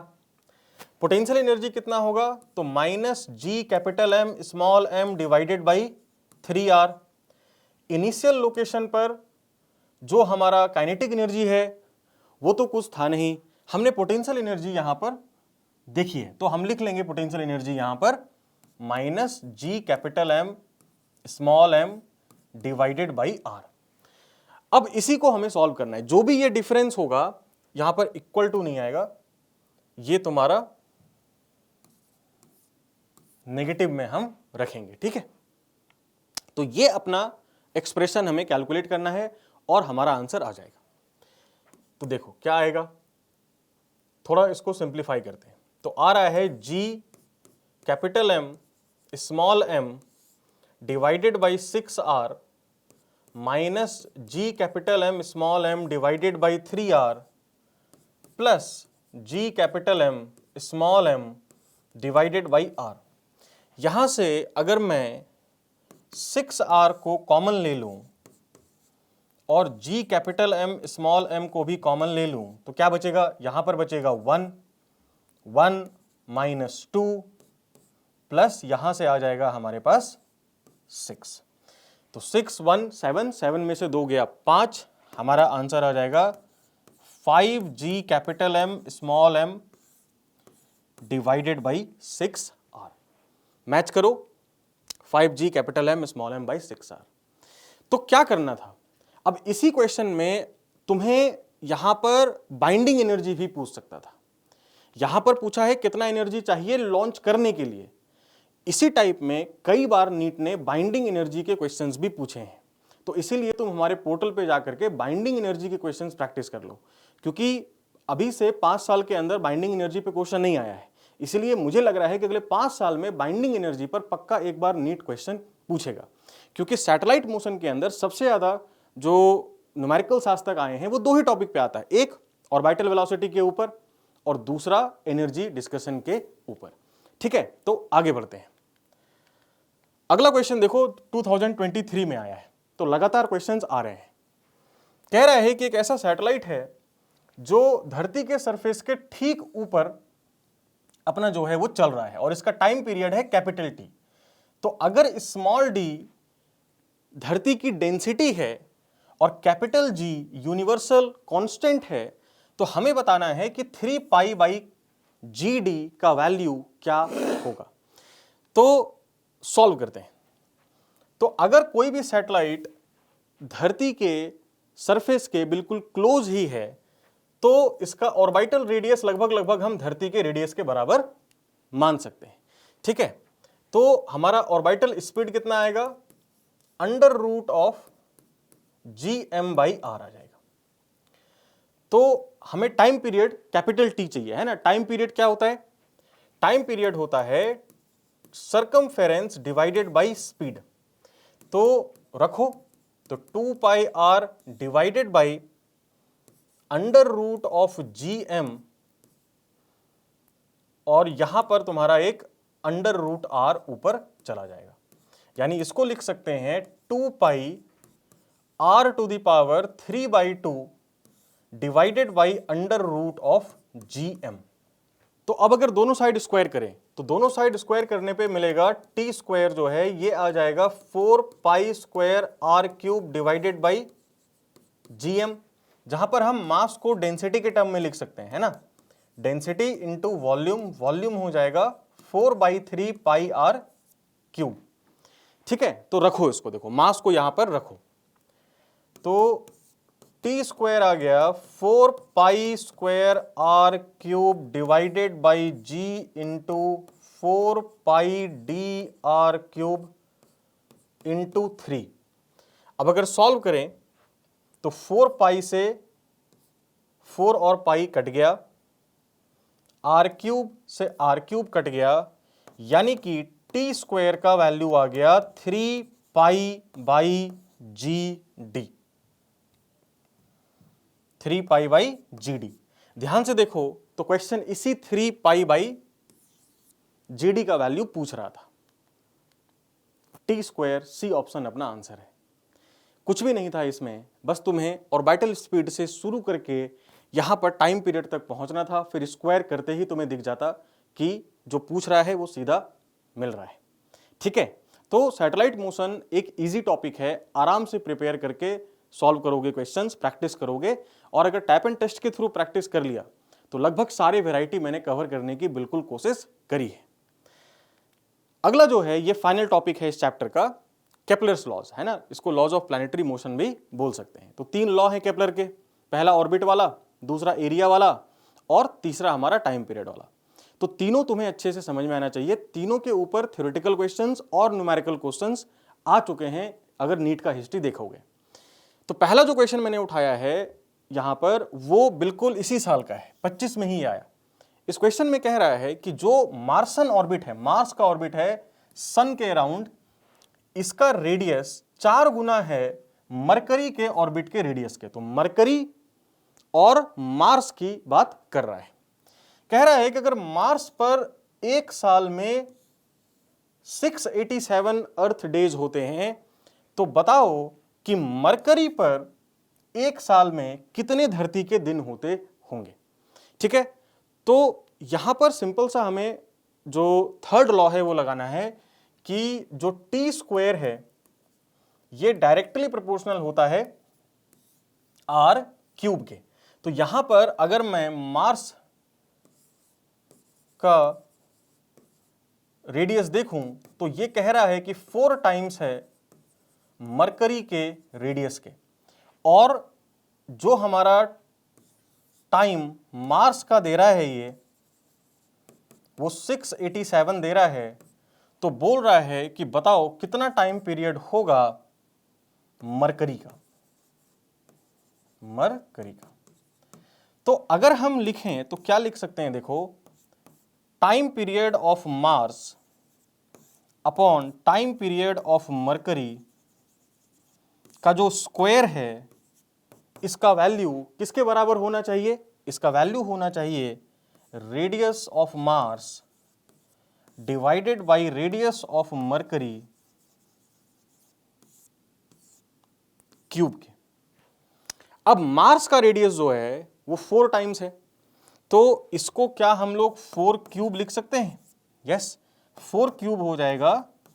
S1: पोटेंशियल एनर्जी कितना होगा? तो minus G capital M small m divided by 3R। Initial location पर जो हमारा काइनेटिक एनर्जी है वो तो कुछ था नहीं, हमने पोटेंशियल एनर्जी यहां पर देखी है, तो हम लिख लेंगे पोटेंशियल एनर्जी यहां पर minus G capital M small m divided by R। अब इसी को हमें सॉल्व करना है। जो भी ये डिफरेंस होगा यहां पर इक्वल टू नहीं आएगा, ये तुम्हारा नेगेटिव में हम रखेंगे, ठीक है। तो ये अपना एक्सप्रेशन हमें कैलकुलेट करना है और हमारा आंसर आ जाएगा। तो देखो क्या आएगा, थोड़ा इसको सिंप्लीफाई करते हैं। तो आ रहा है G capital M small m divided by 6R minus G capital M small m divided by 3R plus G capital M small m divided by R। यहां से अगर मैं 6R को कॉमन ले लूं और जी कैपिटल M स्मॉल m को भी कॉमन ले लूं तो क्या बचेगा? यहां पर बचेगा 1 माइनस 2 प्लस यहां से आ जाएगा हमारे पास 6। तो 6 1 7 7 में से 2 गया 5, हमारा आंसर आ जाएगा 5G capital M small m divided by 6R। Match करो 5G capital M small m by 6R। तो क्या करना था? अब इसी क्वेश्चन में तुम्हें यहां पर बाइंडिंग एनर्जी भी पूछ सकता था। यहां पर पूछा है कितना एनर्जी चाहिए लॉन्च करने के लिए। इसी टाइप में कई बार नीट ने बाइंडिंग एनर्जी के क्वेश्चंस भी पूछे हैं। तो इसीलिए तुम हमारे पोर्टल पे जाकर के बाइंडिंग एनर्जी के क्वेश्चंस प्रैक्टिस कर लो, क्योंकि अभी से 5 साल के अंदर बाइंडिंग एनर्जी पे क्वेश्चन नहीं आया है। इसलिए मुझे लग रहा है कि अगले 5 साल में बाइंडिंग एनर्जी पर पक्का एक बार नीट क्वेश्चन पूछेगा, क्योंकि सैटेलाइट मोशन के अंदर सबसे ज्यादा जो न्यूमेरिकल्स आज तक आए हैं वो 2 ही टॉपिक पे आता है, एक ऑर्बिटल वेलोसिटी के ऊपर और दूसरा एनर्जी डिस्कशन के ऊपर, ठीक है। तो आगे बढ़ते हैं। अगला क्वेश्चन देखो 2023 में आया है, तो लगातार क्वेश्चंस आ रहे हैं। कह रहा है कि एक ऐसा सैटेलाइट है जो धरती के सरफेस के ठीक ऊपर अपना जो है वो चल रहा है और इसका टाइम पीरियड है कैपिटल T। तो अगर स्मॉल d धरती की डेंसिटी है और कैपिटल G यूनिवर्सल कांस्टेंट है, तो हमें बताना है कि 3 पाई बाई GD का वैल्यू क्या होगा। तो सॉल्व करते हैं। तो अगर कोई भी सैटेलाइट धरती के सरफेस के बिल्कुल क्लोज ही है तो इसका ऑर्बिटल रेडियस लगभग हम धरती के रेडियस के बराबर मान सकते हैं, ठीक है। तो हमारा ऑर्बिटल स्पीड कितना आएगा? Under root of gm by r आ जाएगा। तो हमें टाइम पीरियड कैपिटल T चाहिए, है ना। टाइम पीरियड क्या होता है? टाइम पीरियड होता है सर्कमफेरेंस डिवाइडेड बाई स्पीड। तो रखो, तो 2 pi r divided by under root of gm और यहां पर तुम्हारा एक अंडर रूट r ऊपर चला जाएगा, यानी इसको लिख सकते हैं 2 pi r to the power 3/2 divided by under root of gm। तो अब अगर दोनों साइड स्क्वायर करें तो दोनों साइड स्क्वायर करने पे मिलेगा टी स्क्वायर जो है ये आ जाएगा 4 pi square r cube divided by gm, जहां पर हम मास को डेंसिटी के टर्म में लिख सकते हैं, है ना। डेंसिटी इंटू वॉल्यूम, वॉल्यूम हो जाएगा 4/3 पाई r क्यूब, ठीक है। तो रखो इसको, देखो मास को यहां पर रखो। तो टी स्क्वायर आ गया 4 pi square R cube divided by G into 4 pi D R cube into 3। अब अगर सॉल्व करें तो 4 पाई से 4 और पाई कट गया, आर क्यूब से आर क्यूब कट गया, यानी कि टी स्क्वायर का वैल्यू आ गया 3 pi by G D, 3 pi by G D. ध्यान से देखो तो क्वेश्चन इसी 3 पाई बाई जी डी का वैल्यू पूछ रहा था। टी स्क्वायर सी ऑप्शन अपना आंसर है। कुछ भी नहीं था इसमें, बस तुम्हें ऑर्बिटल स्पीड से शुरू करके यहां पर टाइम पीरियड तक पहुंचना था, फिर स्क्वायर करते ही तुम्हें दिख जाता कि जो पूछ रहा है वो सीधा मिल रहा है। ठीक है, तो सैटेलाइट मोशन एक इजी टॉपिक है, आराम से प्रिपेयर करके सॉल्व करोगे क्वेश्चंस, प्रैक्टिस करोगे, और अगर टैप एंड टेस्ट के थ्रू प्रैक्टिस कर लिया तो लगभग सारे वेराइटी मैंने कवर करने की बिल्कुल कोशिश करी है। अगला जो है ये फाइनल टॉपिक है इस चैप्टर का, केपलर्स लॉज, है ना, इसको लॉज ऑफ प्लैनेटरी मोशन भी बोल सकते हैं। तो 3 लॉ है केपलर के, पहला ऑर्बिट वाला, दूसरा एरिया वाला, और तीसरा हमारा टाइम पीरियड वाला। तो तीनों तुम्हें अच्छे से समझ में आना चाहिए। तीनों के ऊपर थ्योरेटिकल क्वेश्चंस और न्यूमेरिकल क्वेश्चंस आ चुके हैं अगर नीट का हिस्ट्री देखोगे। तो पहला जो क्वेश्चन मैंने उठाया है यहां पर वो बिल्कुल इसी साल का है, 25 में ही आया। इस क्वेश्चन में कह रहा है कि जो मार्सन ऑर्बिट है, मार्स का ऑर्बिट है सन के अराउंड, इसका रेडियस 4 गुना है मरकरी के ऑर्बिट के रेडियस के। तो मरकरी और मार्स की बात कर रहा है। कह रहा है कि अगर मार्स पर एक साल में 687 अर्थ डेज होते हैं तो बताओ कि मरकरी पर एक साल में कितने धरती के दिन होते होंगे। ठीक है, तो यहां पर सिंपल सा हमें जो थर्ड लॉ है वो लगाना है कि जो टी स्क्वायर है ये डायरेक्टली प्रोपोर्शनल होता है आर क्यूब के। तो यहां पर अगर मैं मार्स का रेडियस देखूं तो ये कह रहा है कि 4 टाइम्स है मरकरी के रेडियस के, और जो हमारा टाइम मार्स का दे रहा है ये वो 687 दे रहा है। तो बोल रहा है कि बताओ कितना टाइम पीरियड होगा मरकरी का, मरकरी का। तो अगर हम लिखें तो क्या लिख सकते हैं, देखो, time period of Mars upon time period of mercury का जो स्क्वायर है इसका वैल्यू किसके बराबर होना चाहिए? इसका वैल्यू होना चाहिए radius of Mars divided by radius of mercury cube के। अब मार्स का रेडियस जो है वो 4 टाइम्स है, तो इसको क्या हम लोग 4 क्यूब लिख सकते हैं? यस, 4 क्यूब हो जाएगा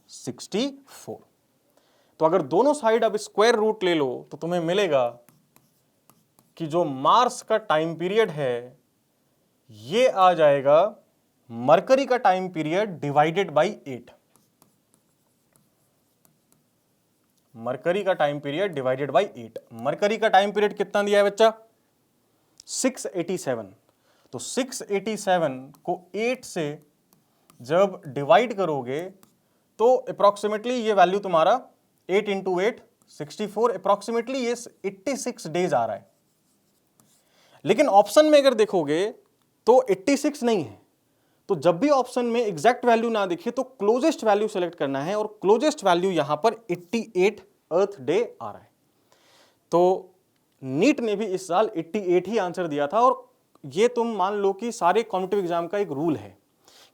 S1: 64। तो अगर दोनों साइड अब स्क्वायर रूट ले लो तो तुम्हें मिलेगा कि जो मार्स का टाइम पीरियड है ये आ जाएगा मरकरी का time period divided by 8। Mercury का time period divided by 8। Mercury का टाइम पीरियड कितना दिया है बच्चा? 687। तो 687 को 8 से जब डिवाइड करोगे तो अप्रॉक्सीमेटली ये वैल्यू तुम्हारा 8 इंटू 8 64, अप्रॉक्सीमेटली ये 86 डेज आ रहा है। लेकिन ऑप्शन में अगर देखोगे तो 86 नहीं है। तो जब भी ऑप्शन में एग्जैक्ट वैल्यू ना दिखे तो क्लोजेस्ट वैल्यू सेलेक्ट करना है, और क्लोजेस्ट वैल्यू यहां पर 88 अर्थ डे आ रहा है। तो नीट ने भी इस साल 88 ही आंसर दिया था, और ये तुम मान लो कि सारे कॉम्पिटिटिव एग्जाम का एक रूल है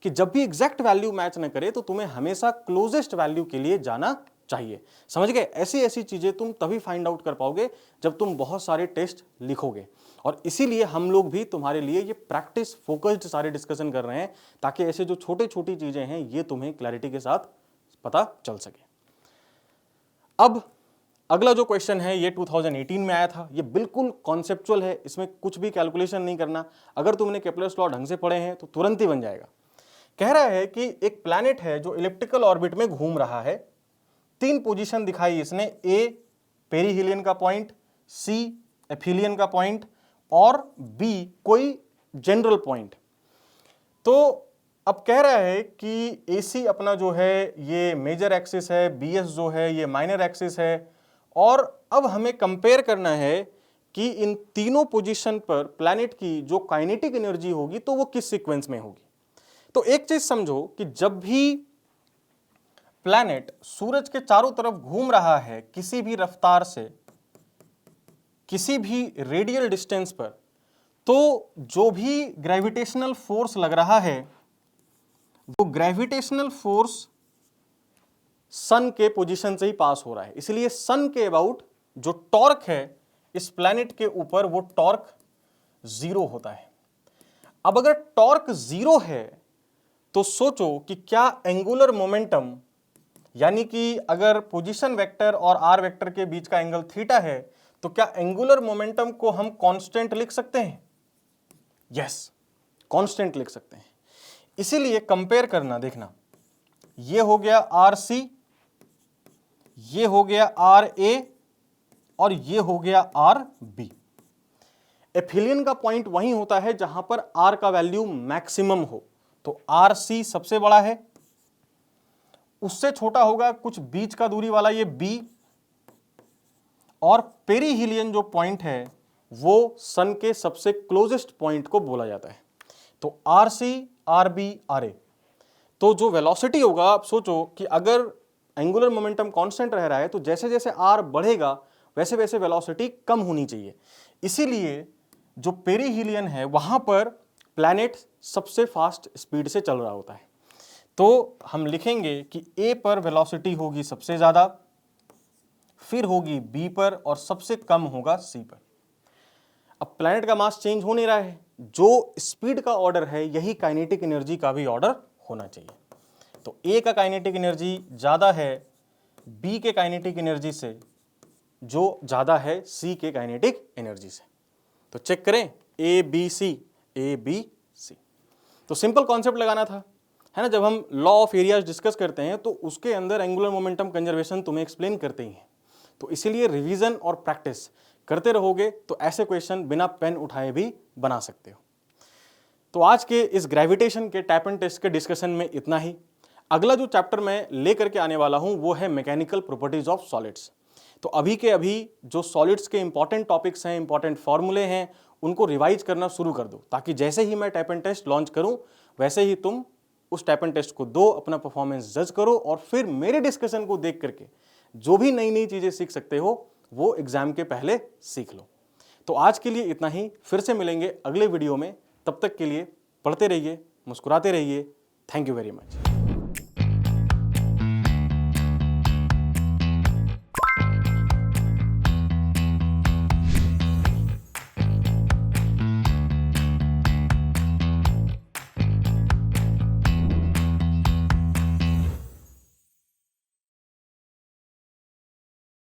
S1: कि जब भी एग्जैक्ट वैल्यू मैच न करे तो तुम्हें हमेशा क्लोजेस्ट वैल्यू के लिए जाना चाहिए। समझ गए? ऐसी ऐसी चीजें तुम तभी फाइंड आउट कर पाओगे जब तुम बहुत सारे टेस्ट लिखोगे, और इसीलिए हम लोग भी तुम्हारे लिए ये प्रैक्टिस फोकस्ड सारे डिस्कशन कर रहे हैं ताकि ऐसे जो छोटे छोटी चीजें हैं ये तुम्हें क्लैरिटी के साथ पता चल सके। अब अगला जो क्वेश्चन है ये 2018 में आया था। ये बिल्कुल कॉन्सेप्चुअल है, इसमें कुछ भी कैलकुलेशन नहीं करना। अगर तुमने केपलर्स लॉ ढंग से पढ़े हैं तो तुरंत ही बन जाएगा। कह रहा है कि एक प्लैनेट है जो इलिप्टिकल ऑर्बिट में घूम रहा है। 3 पोजीशन दिखाई इसने, ए पेरीहिलियन का पॉइंट, सी एफिलियन का पॉइंट, और बी कोई जनरल पॉइंट। तो अब कह रहा है कि AC अपना जो है ये मेजर एक्सिस है, BS जो है ये माइनर एक्सिस है, और अब हमें कंपेयर करना है कि इन तीनों पोजीशन पर प्लैनेट की जो काइनेटिक एनर्जी होगी तो वो किस सीक्वेंस में होगी। तो एक चीज समझो कि जब भी प्लैनेट सूरज के चारों तरफ घूम रहा है किसी भी रफ्तार से, किसी भी रेडियल डिस्टेंस पर, तो जो भी ग्रेविटेशनल फोर्स लग रहा है वो ग्रेविटेशनल फोर्स सन के पोजीशन से ही पास हो रहा है। इसलिए सन के अबाउट जो टॉर्क है इस प्लैनेट के ऊपर वो टॉर्क 0 होता है। अब अगर टॉर्क 0 है तो सोचो कि क्या एंगुलर मोमेंटम, यानी कि अगर पोजीशन वेक्टर और आर वेक्टर के बीच का एंगल थीटा है तो क्या एंगुलर मोमेंटम को हम कांस्टेंट लिख सकते हैं? यस, कांस्टेंट लिख सकते हैं। इसीलिए कंपेयर करना, देखना, ये हो गया RC, ये हो गया RA और ये हो गया RB। एफिलियन का पॉइंट वहीं होता है जहां पर R का वैल्यू मैक्सिमम हो। तो RC सबसे बड़ा है, उससे छोटा होगा कुछ बीच का दूरी वाला ये B, और पेरीहिलियन जो पॉइंट है वो सन के सबसे क्लोजेस्ट पॉइंट को बोला जाता है। तो RC, RB, RA। तो जो वेलोसिटी होगा, आप सोचो कि अगर एंगुलर मोमेंटम कांस्टेंट रह रहा है तो जैसे जैसे R बढ़ेगा वैसे वैसे वेलोसिटी कम होनी चाहिए। इसीलिए जो पेरीहिलियन है वहां पर प्लैनेट सबसे फास्ट स्पीड से चल रहा होता है। तो हम लिखेंगे कि A पर वेलोसिटी होगी सबसे ज्यादा, फिर होगी B पर, और सबसे कम होगा C पर। अब प्लैनेट का मास चेंज हो नहीं रहा है, जो स्पीड का ऑर्डर है यही काइनेटिक एनर्जी का भी ऑर्डर होना चाहिए। तो A का काइनेटिक एनर्जी ज्यादा है B के काइनेटिक एनर्जी से, जो ज्यादा है C के काइनेटिक एनर्जी से। तो चेक करें ABC, ABC। तो सिंपल कॉन्सेप्ट लगाना था, है ना। जब हम लॉ ऑफ एरियाज डिस्कस करते हैं तो उसके अंदर एंगुलर मोमेंटम कंजर्वेशन तुम्हें एक्सप्लेन करते ही हैं। तो इसीलिए रिवीजन और प्रैक्टिस करते रहोगे तो ऐसे क्वेश्चन बिना पेन उठाए भी बना सकते हो। तो आज के इस ग्रेविटेशन के टैप एंड टेस्ट के डिस्कशन में इतना ही। अगला जो चैप्टर मैं लेकर के आने वाला हूं वो है मैकेनिकल प्रॉपर्टीज ऑफ सॉलिड्स। तो अभी के अभी जो सॉलिड्स के इंपॉर्टेंट टॉपिक्स हैं, इंपॉर्टेंट फॉर्मूले हैं, उनको रिवाइज करना शुरू कर दो, ताकि जैसे ही मैं टैप एंड टेस्ट लॉन्च करूं वैसे ही तुम उस टैप एंड टेस्ट को दो, अपना परफॉर्मेंस जज करो, और फिर मेरे डिस्कशन को देख करके जो भी नई नई चीजें सीख सकते हो वो एग्जाम के पहले सीख लो। तो आज के लिए इतना ही, फिर से मिलेंगे अगले वीडियो में। तब तक के लिए पढ़ते रहिए, मुस्कुराते रहिए। Thank you very much.